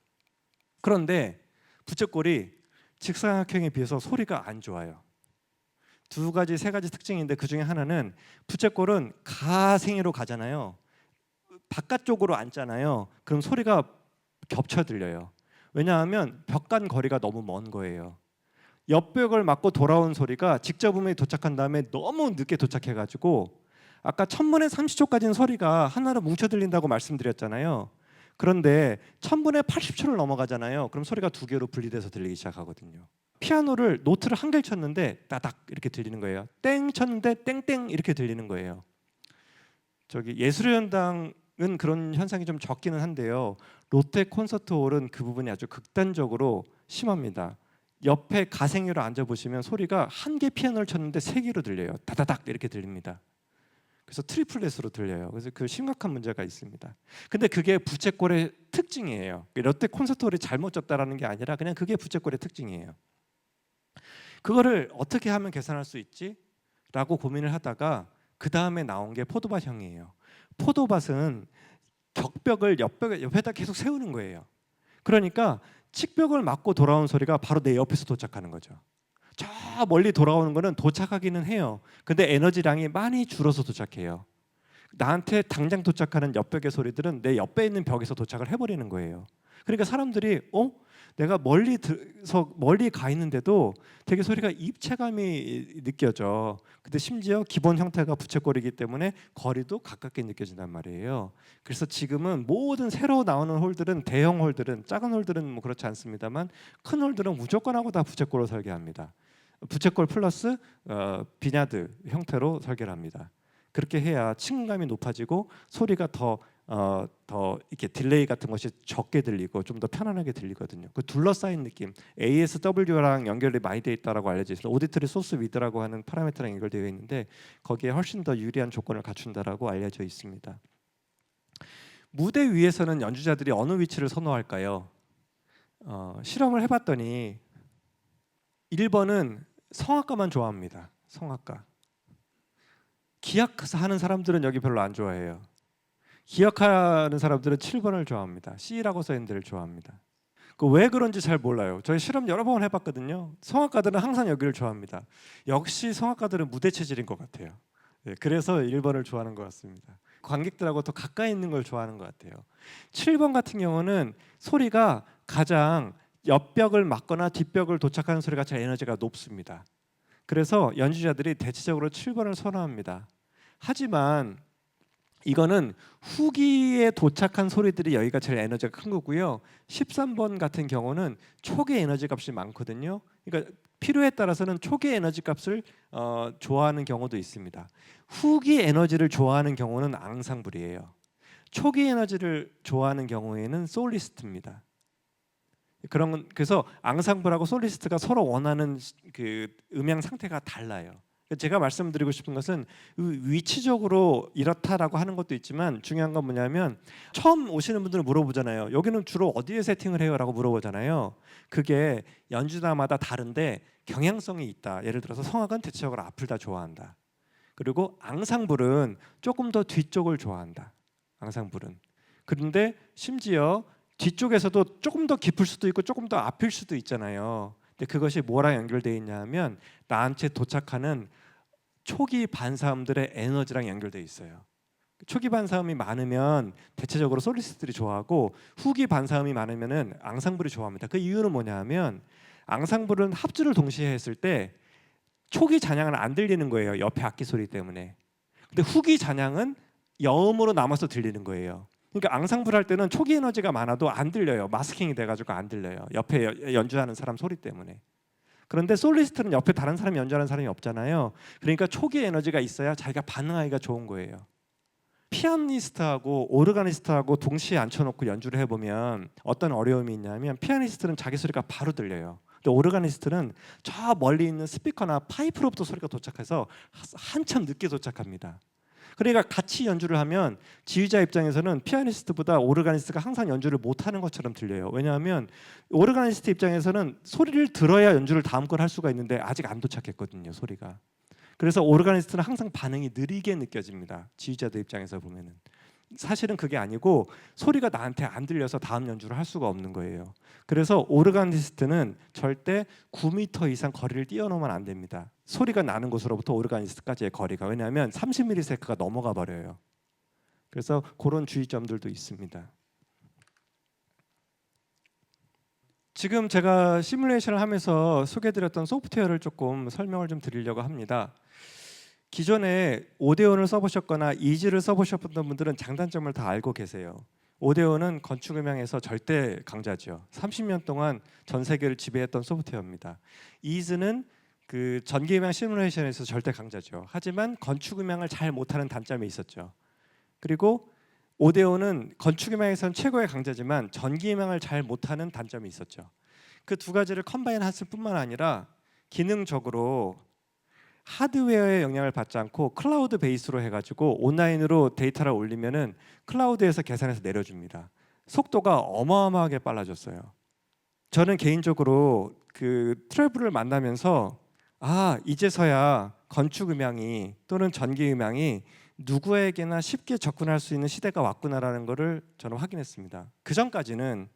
그런데 부채꼴이 직사각형에 비해서 소리가 안 좋아요. 두 가지, 세 가지 특징인데 그 중에 하나는 부채꼴은 가생이로 가잖아요. 바깥쪽으로 앉잖아요. 그럼 소리가 겹쳐 들려요. 왜냐하면 벽 간 거리가 너무 먼 거예요. 옆벽을 맞고 돌아온 소리가 직접음에 도착한 다음에 너무 늦게 도착해가지고 아까 1000분의 30초까지는 소리가 하나로 뭉쳐 들린다고 말씀드렸잖아요. 그런데 1000분의 80초를 넘어가잖아요. 그럼 소리가 두 개로 분리돼서 들리기 시작하거든요. 피아노를 노트를 한 개를 쳤는데 따닥 이렇게 들리는 거예요. 땡 쳤는데 땡땡 이렇게 들리는 거예요. 예술의 전당은 그런 현상이 좀 적기는 한데요. 롯데 콘서트홀은 그 부분이 아주 극단적으로 심합니다. 옆에 가생이로 앉아보시면 소리가 한 개 피아노를 쳤는데 세 개로 들려요. 다다닥 이렇게 들립니다. 그래서 트리플렛으로 들려요. 그래서 그 심각한 문제가 있습니다. 근데 그게 부채꼴의 특징이에요. 롯데 콘서트홀이 잘못 졌다라는 게 아니라 그냥 그게 부채꼴의 특징이에요. 그거를 어떻게 하면 계산할 수 있지? 라고 고민을 하다가 그 다음에 나온 게 포도밭형이에요. 포도밭은 격벽을 옆에다 계속 세우는 거예요. 그러니까 칙벽을 맞고 돌아온 소리가 바로 내 옆에서 도착하는 거죠. 저 멀리 돌아오는 거는 도착하기는 해요. 근데 에너지량이 많이 줄어서 도착해요. 나한테 당장 도착하는 옆벽의 소리들은 내 옆에 있는 벽에서 도착을 해버리는 거예요. 그러니까 사람들이 내가 멀리 가 있는데도 되게 소리가 입체감이 느껴져. 근데 심지어 기본 형태가 부채꼴이기 때문에 거리도 가깝게 느껴진단 말이에요. 그래서 지금은 모든 새로 나오는 홀들은 대형 홀들은 작은 홀들은 뭐 그렇지 않습니다만 큰 홀들은 무조건 하고 다 부채꼴로 설계합니다. 부채꼴 플러스 비냐드 형태로 설계를 합니다. 그렇게 해야 친근감이 높아지고 소리가 더 이렇게 딜레이 같은 것이 적게 들리고 좀 더 편안하게 들리거든요. 그 둘러싸인 느낌, ASW랑 연결이 많이 돼 있다라고 알려져 있습니다. 오디터리 소스 위드라고 하는 파라미터랑 연결되어 있는데 거기에 훨씬 더 유리한 조건을 갖춘다라고 알려져 있습니다. 무대 위에서는 연주자들이 어느 위치를 선호할까요? 실험을 해봤더니 1번은 성악가만 좋아합니다. 성악가. 기억하는 사람들은 여기 별로 안 좋아해요. 기억하는 사람들은 7번을 좋아합니다. C라고 써 있는 데를 좋아합니다. 왜 그런지 잘 몰라요. 저희 실험 여러 번 해봤거든요. 성악가들은 항상 여기를 좋아합니다. 역시 성악가들은 무대 체질인 것 같아요. 그래서 1번을 좋아하는 것 같습니다. 관객들하고 더 가까이 있는 걸 좋아하는 것 같아요. 7번 같은 경우는 소리가 가장 옆벽을 막거나 뒷벽을 도착하는 소리가 제일 에너지가 높습니다. 그래서 연주자들이 대체적으로 7번을 선호합니다. 하지만 이거는 후기에 도착한 소리들이 여기가 제일 에너지가 큰 거고요. 13번 같은 경우는 초기 에너지 값이 많거든요. 그러니까 필요에 따라서는 초기 에너지 값을 좋아하는 경우도 있습니다. 후기 에너지를 좋아하는 경우는 앙상블이에요. 초기 에너지를 좋아하는 경우에는 솔리스트입니다. 그래서 앙상블하고 솔리스트가 서로 원하는 그 음향 상태가 달라요. 제가 말씀드리고 싶은 것은 위치적으로 이렇다라고 하는 것도 있지만 중요한 건 뭐냐면 처음 오시는 분들은 물어보잖아요. 여기는 주로 어디에 세팅을 해요? 라고 물어보잖아요. 그게 연주자마다 다른데 경향성이 있다. 예를 들어서 성악은 대체적으로 앞을 다 좋아한다. 그리고 앙상블은 조금 더 뒤쪽을 좋아한다. 앙상블은. 그런데 심지어 뒤쪽에서도 조금 더 깊을 수도 있고 조금 더 앞일 수도 있잖아요. 근데 그것이 뭐랑 연결되어 있냐 하면 나한테 도착하는 초기 반사음들의 에너지랑 연결되어 있어요. 초기 반사음이 많으면 대체적으로 솔리스트들이 좋아하고 후기 반사음이 많으면은 앙상블이 좋아합니다. 그 이유는 뭐냐 하면 앙상블은 합주를 동시에 했을 때 초기 잔향은 안 들리는 거예요. 옆에 악기 소리 때문에. 근데 후기 잔향은 여음으로 남아서 들리는 거예요. 그러니까 앙상블 할 때는 초기 에너지가 많아도 안 들려요. 마스킹이 돼가지고 안 들려요. 옆에 연주하는 사람 소리 때문에. 그런데 솔리스트는 옆에 다른 사람이 연주하는 사람이 없잖아요. 그러니까 초기 에너지가 있어야 자기가 반응하기가 좋은 거예요. 피아니스트하고 오르가니스트하고 동시에 앉혀놓고 연주를 해보면 어떤 어려움이 있냐면 피아니스트는 자기 소리가 바로 들려요. 근데 오르가니스트는 저 멀리 있는 스피커나 파이프로부터 소리가 도착해서 한참 늦게 도착합니다. 그러니까 같이 연주를 하면 지휘자 입장에서는 피아니스트보다 오르가니스트가 항상 연주를 못하는 것처럼 들려요. 왜냐하면 오르가니스트 입장에서는 소리를 들어야 연주를 다음 걸 할 수가 있는데 아직 안 도착했거든요. 소리가. 그래서 오르가니스트는 항상 반응이 느리게 느껴집니다. 지휘자들 입장에서 보면은. 사실은 그게 아니고 소리가 나한테 안 들려서 다음 연주를 할 수가 없는 거예요. 그래서 오르가니스트는 절대 9m 이상 거리를 뛰어넘으면 안 됩니다. 소리가 나는 곳으로부터 오르가니스트까지의 거리가. 왜냐하면 30ms가 넘어가 버려요. 그래서 그런 주의점들도 있습니다. 지금 제가 시뮬레이션을 하면서 소개해드렸던 소프트웨어를 조금 설명을 좀 드리려고 합니다. 기존에 오데온을 써보셨거나 이즈를 써보셨던 분들은 장단점을 다 알고 계세요. 오데온은 건축 음향에서 절대 강자죠. 30년 동안 전 세계를 지배했던 소프트웨어입니다. 이즈는 그 전기 음향 시뮬레이션에서 절대 강자죠. 하지만 건축 음향을 잘 못하는 단점이 있었죠. 그리고 오데온은 건축 음향에서는 최고의 강자지만 전기 음향을 잘 못하는 단점이 있었죠. 그 두 가지를 컴바인했을 뿐만 아니라 기능적으로 하드웨어의 영향을 받지 않고 클라우드 베이스로 해가지고 온라인으로 데이터를 올리면은 클라우드에서 계산해서 내려줍니다. 속도가 어마어마하게 빨라졌어요. 저는 개인적으로 그 트러블을 만나면서 이제서야 건축 음향이 또는 전기 음향이 누구에게나 쉽게 접근할 수 있는 시대가 왔구나라는 것을 저는 확인했습니다. 그 전까지는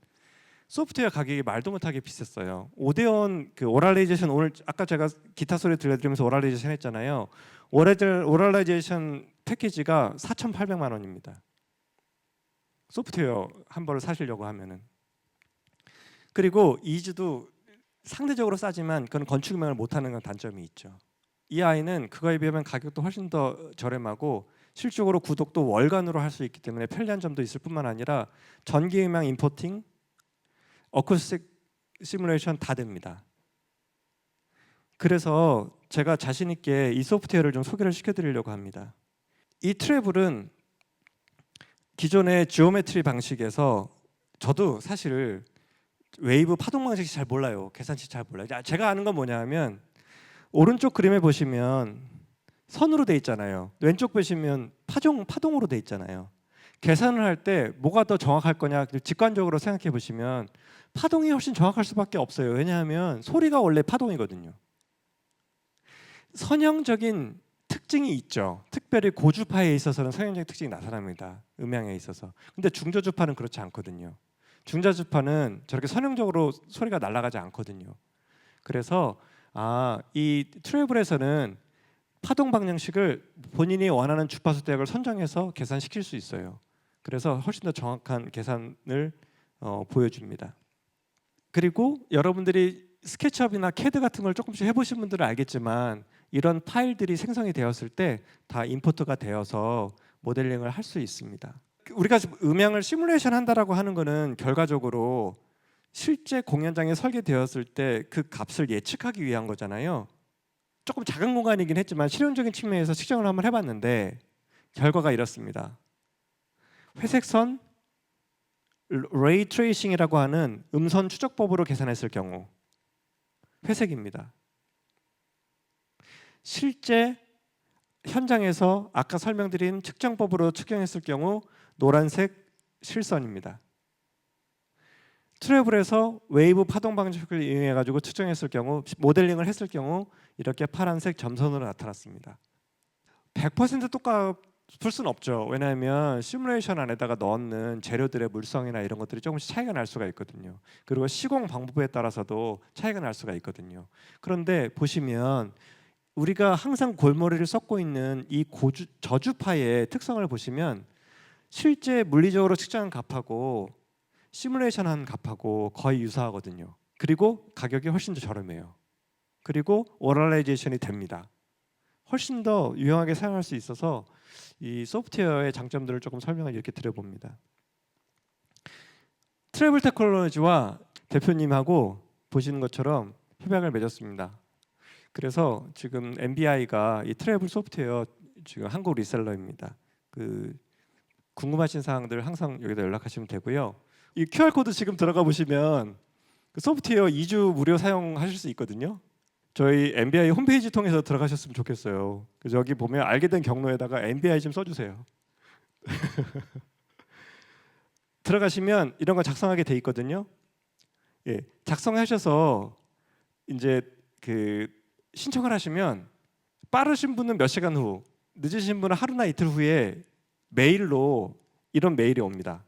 소프트웨어 가격이 말도 못하게 비쌌어요. 오데온 그 오랄라이제이션, 오늘 아까 제가 기타 소리 들려드리면서 오랄라이제이션 했잖아요. 오랄라이제이션 패키지가 4,800만 원입니다. 소프트웨어 한 벌을 사시려고 하면은. 그리고 이즈도 상대적으로 싸지만 그건 건축 음향을 못하는 건 단점이 있죠. 이 아이는 그거에 비하면 가격도 훨씬 더 저렴하고 실적으로 구독도 월간으로 할 수 있기 때문에 편리한 점도 있을 뿐만 아니라 전기 음향 임포팅, 어쿠스틱 시뮬레이션 다 됩니다. 그래서 제가 자신 있게 이 소프트웨어를 좀 소개를 시켜드리려고 합니다. 이 트래블은 기존의 지오메트리 방식에서 저도 사실 웨이브 파동 방식이 잘 몰라요. 계산치 잘 몰라요. 제가 아는 건 뭐냐면 오른쪽 그림에 보시면 선으로 돼 있잖아요. 왼쪽 보시면 파동으로 돼 있잖아요. 계산을 할 때 뭐가 더 정확할 거냐 직관적으로 생각해 보시면 파동이 훨씬 정확할 수밖에 없어요. 왜냐하면 소리가 원래 파동이거든요. 선형적인 특징이 있죠. 특별히 고주파에 있어서는 성형적인 특징이 나타납니다. 음향에 있어서. 근데 중저주파는 그렇지 않거든요. 중저주파는 저렇게 선형적으로 소리가 날아가지 않거든요. 그래서 이 트래블에서는 파동 방정식을 본인이 원하는 주파수 대역을 선정해서 계산시킬 수 있어요. 그래서 훨씬 더 정확한 계산을 보여줍니다. 그리고 여러분들이 스케치업이나 캐드 같은 걸 조금씩 해보신 분들은 알겠지만 이런 파일들이 생성이 되었을 때 다 임포트가 되어서 모델링을 할 수 있습니다. 우리가 음향을 시뮬레이션 한다라고 하는 거는 결과적으로 실제 공연장에 설계되었을 때 그 값을 예측하기 위한 거잖아요. 조금 작은 공간이긴 했지만 실용적인 측면에서 측정을 한번 해봤는데 결과가 이렇습니다. 회색선 레이 트레이싱이라고 하는 음선 추적법으로 계산했을 경우 회색입니다. 실제 현장에서 아까 설명드린 측정법으로 측정했을 경우 노란색 실선입니다. 트래블에서 웨이브 파동 방식을 이용해 가지고 측정했을 경우 모델링을 했을 경우 이렇게 파란색 점선으로 나타났습니다. 100% 똑같을 수는 없죠. 왜냐하면 시뮬레이션 안에다가 넣는 재료들의 물성이나 이런 것들이 조금씩 차이가 날 수가 있거든요. 그리고 시공 방법에 따라서도 차이가 날 수가 있거든요. 그런데 보시면 우리가 항상 골머리를 썩고 있는 이 저주파의 특성을 보시면 실제 물리적으로 측정한 값하고 시뮬레이션한 값하고 거의 유사하거든요. 그리고 가격이 훨씬 더 저렴해요. 그리고 워럴라이제이션이 됩니다. 훨씬 더 유용하게 사용할 수 있어서 이 소프트웨어의 장점들을 조금 설명을 이렇게 드려봅니다. 트래블 테크놀로지와 대표님하고 보시는 것처럼 협약을 맺었습니다. 그래서 지금 MBI가 이 트래블 소프트웨어 지금 한국 리셀러입니다. 궁금하신 사항들 항상 여기다 연락하시면 되고요. 이 QR 코드 지금 들어가 보시면 그 소프트웨어 2주 무료 사용하실 수 있거든요. 저희 MBI 홈페이지 통해서 들어가셨으면 좋겠어요. 그래서 여기 보면 알게 된 경로에다가 MBI 좀 써주세요. 들어가시면 이런 거 작성하게 돼 있거든요. 예, 작성하셔서 이제 신청을 하시면 빠르신 분은 몇 시간 후, 늦으신 분은 하루나 이틀 후에 메일로 이런 메일이 옵니다.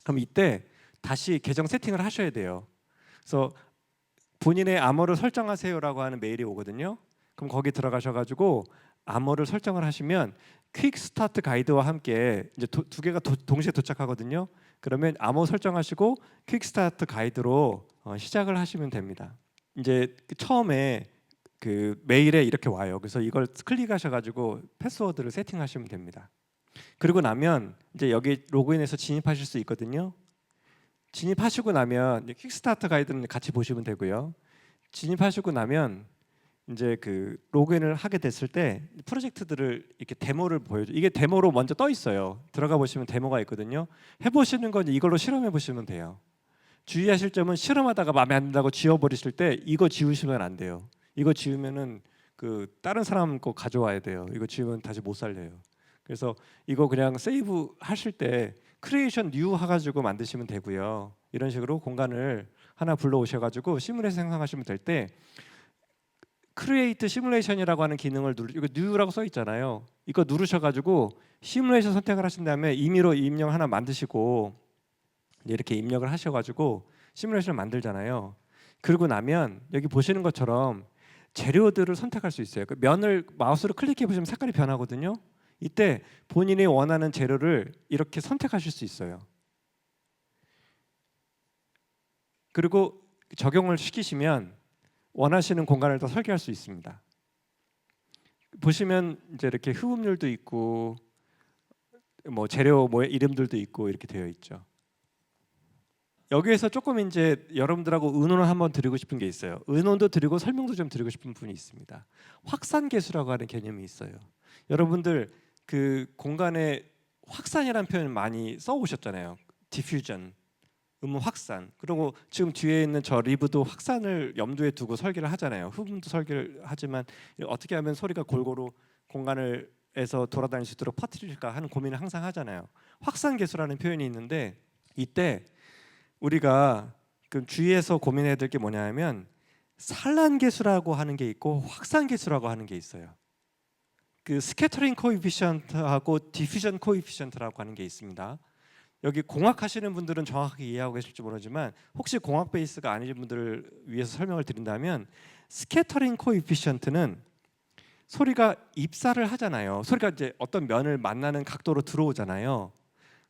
그럼 이때 다시 계정 세팅을 하셔야 돼요. 그래서 본인의 암호를 설정하세요라고 하는 메일이 오거든요. 그럼 거기 들어가셔가지고 암호를 설정을 하시면 퀵 스타트 가이드와 함께 이제 두 개가 동시에 도착하거든요. 그러면 암호 설정하시고 퀵 스타트 가이드로 시작을 하시면 됩니다. 이제 처음에 메일에 이렇게 와요. 그래서 이걸 클릭하셔가지고 패스워드를 세팅하시면 됩니다. 그리고 나면 이제 여기 로그인해서 진입하실 수 있거든요. 진입하시고 나면 퀵스타트 가이드는 같이 보시면 되고요. 진입하시고 나면 이제 로그인을 하게 됐을 때 프로젝트들을 이렇게 데모를 보여줘. 이게 데모로 먼저 떠 있어요. 들어가 보시면 데모가 있거든요. 해보시는 건 이걸로 실험해 보시면 돼요. 주의하실 점은 실험하다가 마음에 안 든다고 지워버리실 때 이거 지우시면 안 돼요. 이거 지우면은 다른 사람 거 가져와야 돼요. 이거 지우면 다시 못 살려요. 그래서 이거 그냥 세이브 하실 때 크리에이션 뉴 해가지고 만드시면 되고요. 이런 식으로 공간을 하나 불러오셔가지고 시뮬레이션 생성하시면 될 때 크리에이트 시뮬레이션이라고 하는 기능을 이거 뉴라고 써 있잖아요. 이거 누르셔가지고 시뮬레이션 선택을 하신 다음에 임의로 입력 하나 만드시고 이렇게 입력을 하셔가지고 시뮬레이션을 만들잖아요. 그러고 나면 여기 보시는 것처럼 재료들을 선택할 수 있어요. 면을 마우스로 클릭해 보시면 색깔이 변하거든요. 이때 본인이 원하는 재료를 이렇게 선택하실 수 있어요. 그리고 적용을 시키시면 원하시는 공간을 더 설계할 수 있습니다. 보시면 이제 이렇게 흡음률도 있고 재료 이름들도 있고 이렇게 되어 있죠. 여기에서 조금 이제 여러분들하고 의논을 한번 드리고 싶은 게 있어요. 의논도 드리고 설명도 좀 드리고 싶은 부분이 있습니다. 확산계수라고 하는 개념이 있어요. 여러분들 공간에 확산이라는 표현을 많이 써오셨잖아요. 디퓨전, 확산. 그리고 지금 뒤에 있는 저 리브도 확산을 염두에 두고 설계를 하잖아요. 흡음도 설계를 하지만 어떻게 하면 소리가 골고루 공간에서 돌아다닐 수 있도록 퍼뜨릴까 하는 고민을 항상 하잖아요. 확산계수라는 표현이 있는데 이때 우리가 주위에서 고민해야 될 게 뭐냐면 산란계수라고 하는 게 있고 확산계수라고 하는 게 있어요. 그 스캐터링 코에피션트하고 디퓨전 코에피션트라고 하는 게 있습니다. 여기 공학 하시는 분들은 정확하게 이해하고 계실지 모르지만 혹시 공학 베이스가 아닌 분들을 위해서 설명을 드린다면 스캐터링 코에피션트는 소리가 입사를 하잖아요. 소리가 이제 어떤 면을 만나는 각도로 들어오잖아요.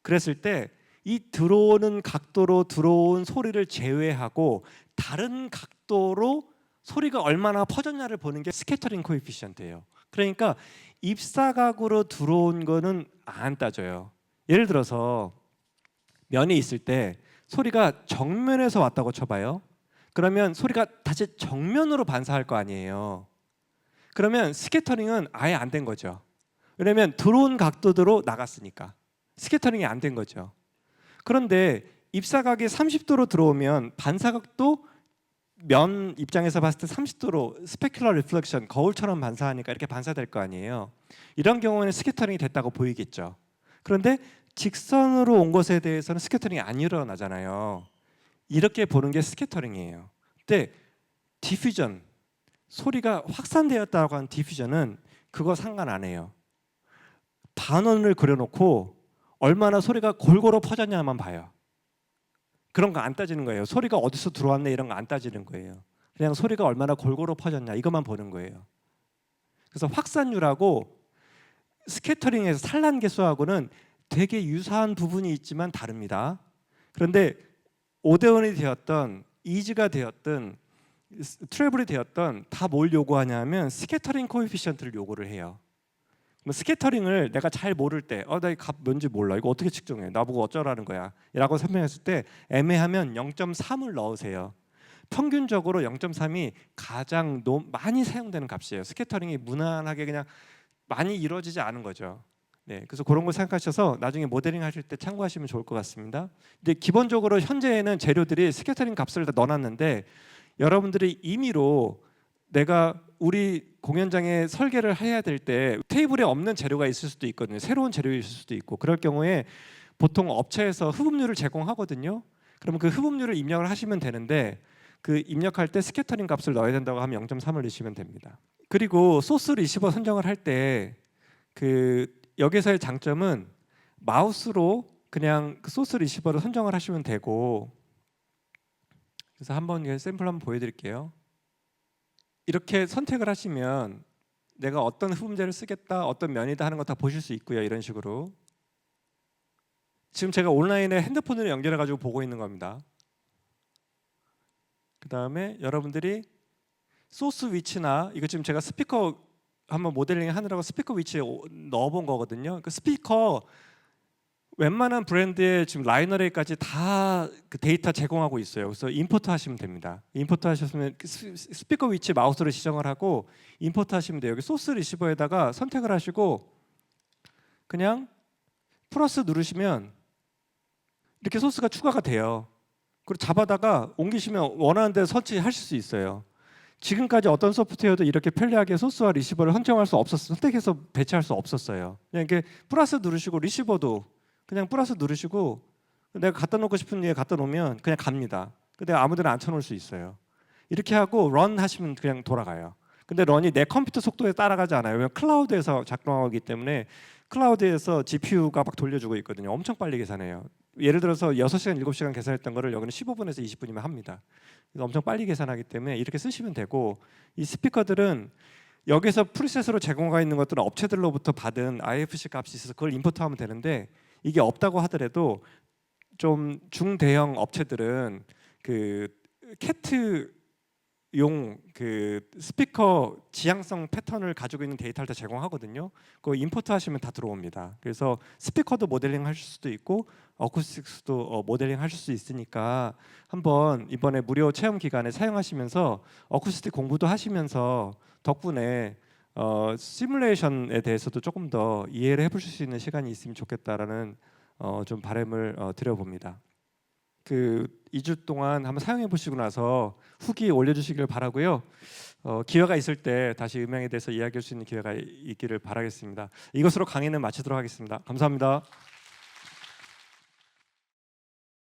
그랬을 때 이 들어오는 각도로 들어온 소리를 제외하고 다른 각도로 소리가 얼마나 퍼졌냐를 보는 게 스캐터링 코에피션트예요. 그러니까 입사각으로 들어온 거는 안 따져요. 예를 들어서 면이 있을 때 소리가 정면에서 왔다고 쳐봐요. 그러면 소리가 다시 정면으로 반사할 거 아니에요. 그러면 스캐터링은 아예 안 된 거죠. 왜냐면 들어온 각도대로 나갔으니까 스캐터링이 안 된 거죠. 그런데 입사각이 30도로 들어오면 반사각도 면 입장에서 봤을 때 30도로 스페큘러 리플렉션, 거울처럼 반사하니까 이렇게 반사될 거 아니에요. 이런 경우에는 스캐터링이 됐다고 보이겠죠. 그런데 직선으로 온 것에 대해서는 스캐터링이 안 일어나잖아요. 이렇게 보는 게 스캐터링이에요. 근데 디퓨전, 소리가 확산되었다고 하는 디퓨전은 그거 상관 안 해요. 반원을 그려놓고 얼마나 소리가 골고루 퍼졌냐만 봐요. 그런 거 안 따지는 거예요. 소리가 어디서 들어왔네 이런 거 안 따지는 거예요. 그냥 소리가 얼마나 골고루 퍼졌냐 이것만 보는 거예요. 그래서 확산율하고 스캐터링에서 산란 개수하고는 되게 유사한 부분이 있지만 다릅니다. 그런데 오데온이 되었던 이즈가 되었던 트래블이 되었던 다 뭘 요구하냐면 스캐터링 코에피션트를 요구를 해요. 스캐터링을 내가 잘 모를 때 나 이 값 뭔지 몰라 이거 어떻게 측정해 나보고 어쩌라는 거야 라고 설명했을 때 애매하면 0.3을 넣으세요. 평균적으로 0.3이 가장 많이 사용되는 값이에요. 스캐터링이 무난하게 그냥 많이 이루어지지 않은 거죠. 네, 그래서 그런 걸 생각하셔서 나중에 모델링 하실 때 참고하시면 좋을 것 같습니다. 근데 기본적으로 현재에는 재료들이 스캐터링 값을 다 넣어놨는데 여러분들이 임의로 내가 우리 공연장에 설계를 해야 될 때 테이블에 없는 재료가 있을 수도 있거든요. 새로운 재료가 있을 수도 있고 그럴 경우에 보통 업체에서 흡음률을 제공하거든요. 그러면 그 흡음률을 입력을 하시면 되는데 그 입력할 때 스캐터링 값을 넣어야 된다고 하면 0.3을 넣으시면 됩니다. 그리고 소스 리시버 선정을 할 때 그 여기서의 장점은 마우스로 그냥 그 소스 리시버를 선정을 하시면 되고 그래서 한번 샘플 한번 보여드릴게요. 이렇게 선택을 하시면 내가 어떤 흡음재를 쓰겠다 어떤 면이다 하는 거 다 보실 수 있고요. 이런 식으로 지금 제가 온라인에 핸드폰으로 연결해 가지고 보고 있는 겁니다. 그 다음에 여러분들이 소스 위치나 이거 지금 제가 스피커 한번 모델링 하느라고 스피커 위치에 넣어본 거거든요. 그 스피커 웬만한 브랜드의 지금 라이너레이까지 다 그 데이터 제공하고 있어요. 그래서 임포트 하시면 됩니다. 임포트 하셨으면 스피커 위치 마우스로 지정을 하고 임포트 하시면 돼요. 여기 소스 리시버에다가 선택을 하시고 그냥 플러스 누르시면 이렇게 소스가 추가가 돼요. 그리고 잡아다가 옮기시면 원하는 데 설치하실 수 있어요. 지금까지 어떤 소프트웨어도 이렇게 편리하게 소스와 리시버를 선정할 수 없었어요. 선택해서 배치할 수 없었어요. 그냥 이렇게 플러스 누르시고 리시버도 그냥 플러스 누르시고 내가 갖다 놓고 싶은 데에 갖다 놓으면 그냥 갑니다. 근데 아무데나 앉혀놓을 수 있어요. 이렇게 하고 런 하시면 그냥 돌아가요. 근데 런이 내 컴퓨터 속도에 따라가지 않아요. 왜냐면 클라우드에서 작동하기 때문에 클라우드에서 GPU가 막 돌려주고 있거든요. 엄청 빨리 계산해요. 예를 들어서 6시간, 7시간 계산했던 거를 여기는 15분에서 20분이면 합니다. 그래서 엄청 빨리 계산하기 때문에 이렇게 쓰시면 되고 이 스피커들은 여기서 프리셋으로 제공가 있는 것들은 업체들로부터 받은 IFC 값이 있어서 그걸 임포트하면 되는데 이게 없다고 하더라도 좀 중대형 업체들은 그 캣용 그 스피커 지향성 패턴을 가지고 있는 데이터를 다 제공하거든요. 그거 임포트 하시면 다 들어옵니다. 그래서 스피커도 모델링 하실 수도 있고 어쿠스틱스도 모델링 하실 수 있으니까 한번 이번에 무료 체험 기간에 사용하시면서 어쿠스틱 공부도 하시면서 덕분에 시뮬레이션에 대해서도 조금 더 이해를 해보실 수 있는 시간이 있으면 좋겠다라는 좀 바람을 드려봅니다. 그 2주 동안 한번 사용해 보시고 나서 후기 올려주시길 바라고요. 기회가 있을 때 다시 음향에 대해서 이야기할 수 있는 기회가 있기를 바라겠습니다. 이것으로 강의는 마치도록 하겠습니다. 감사합니다.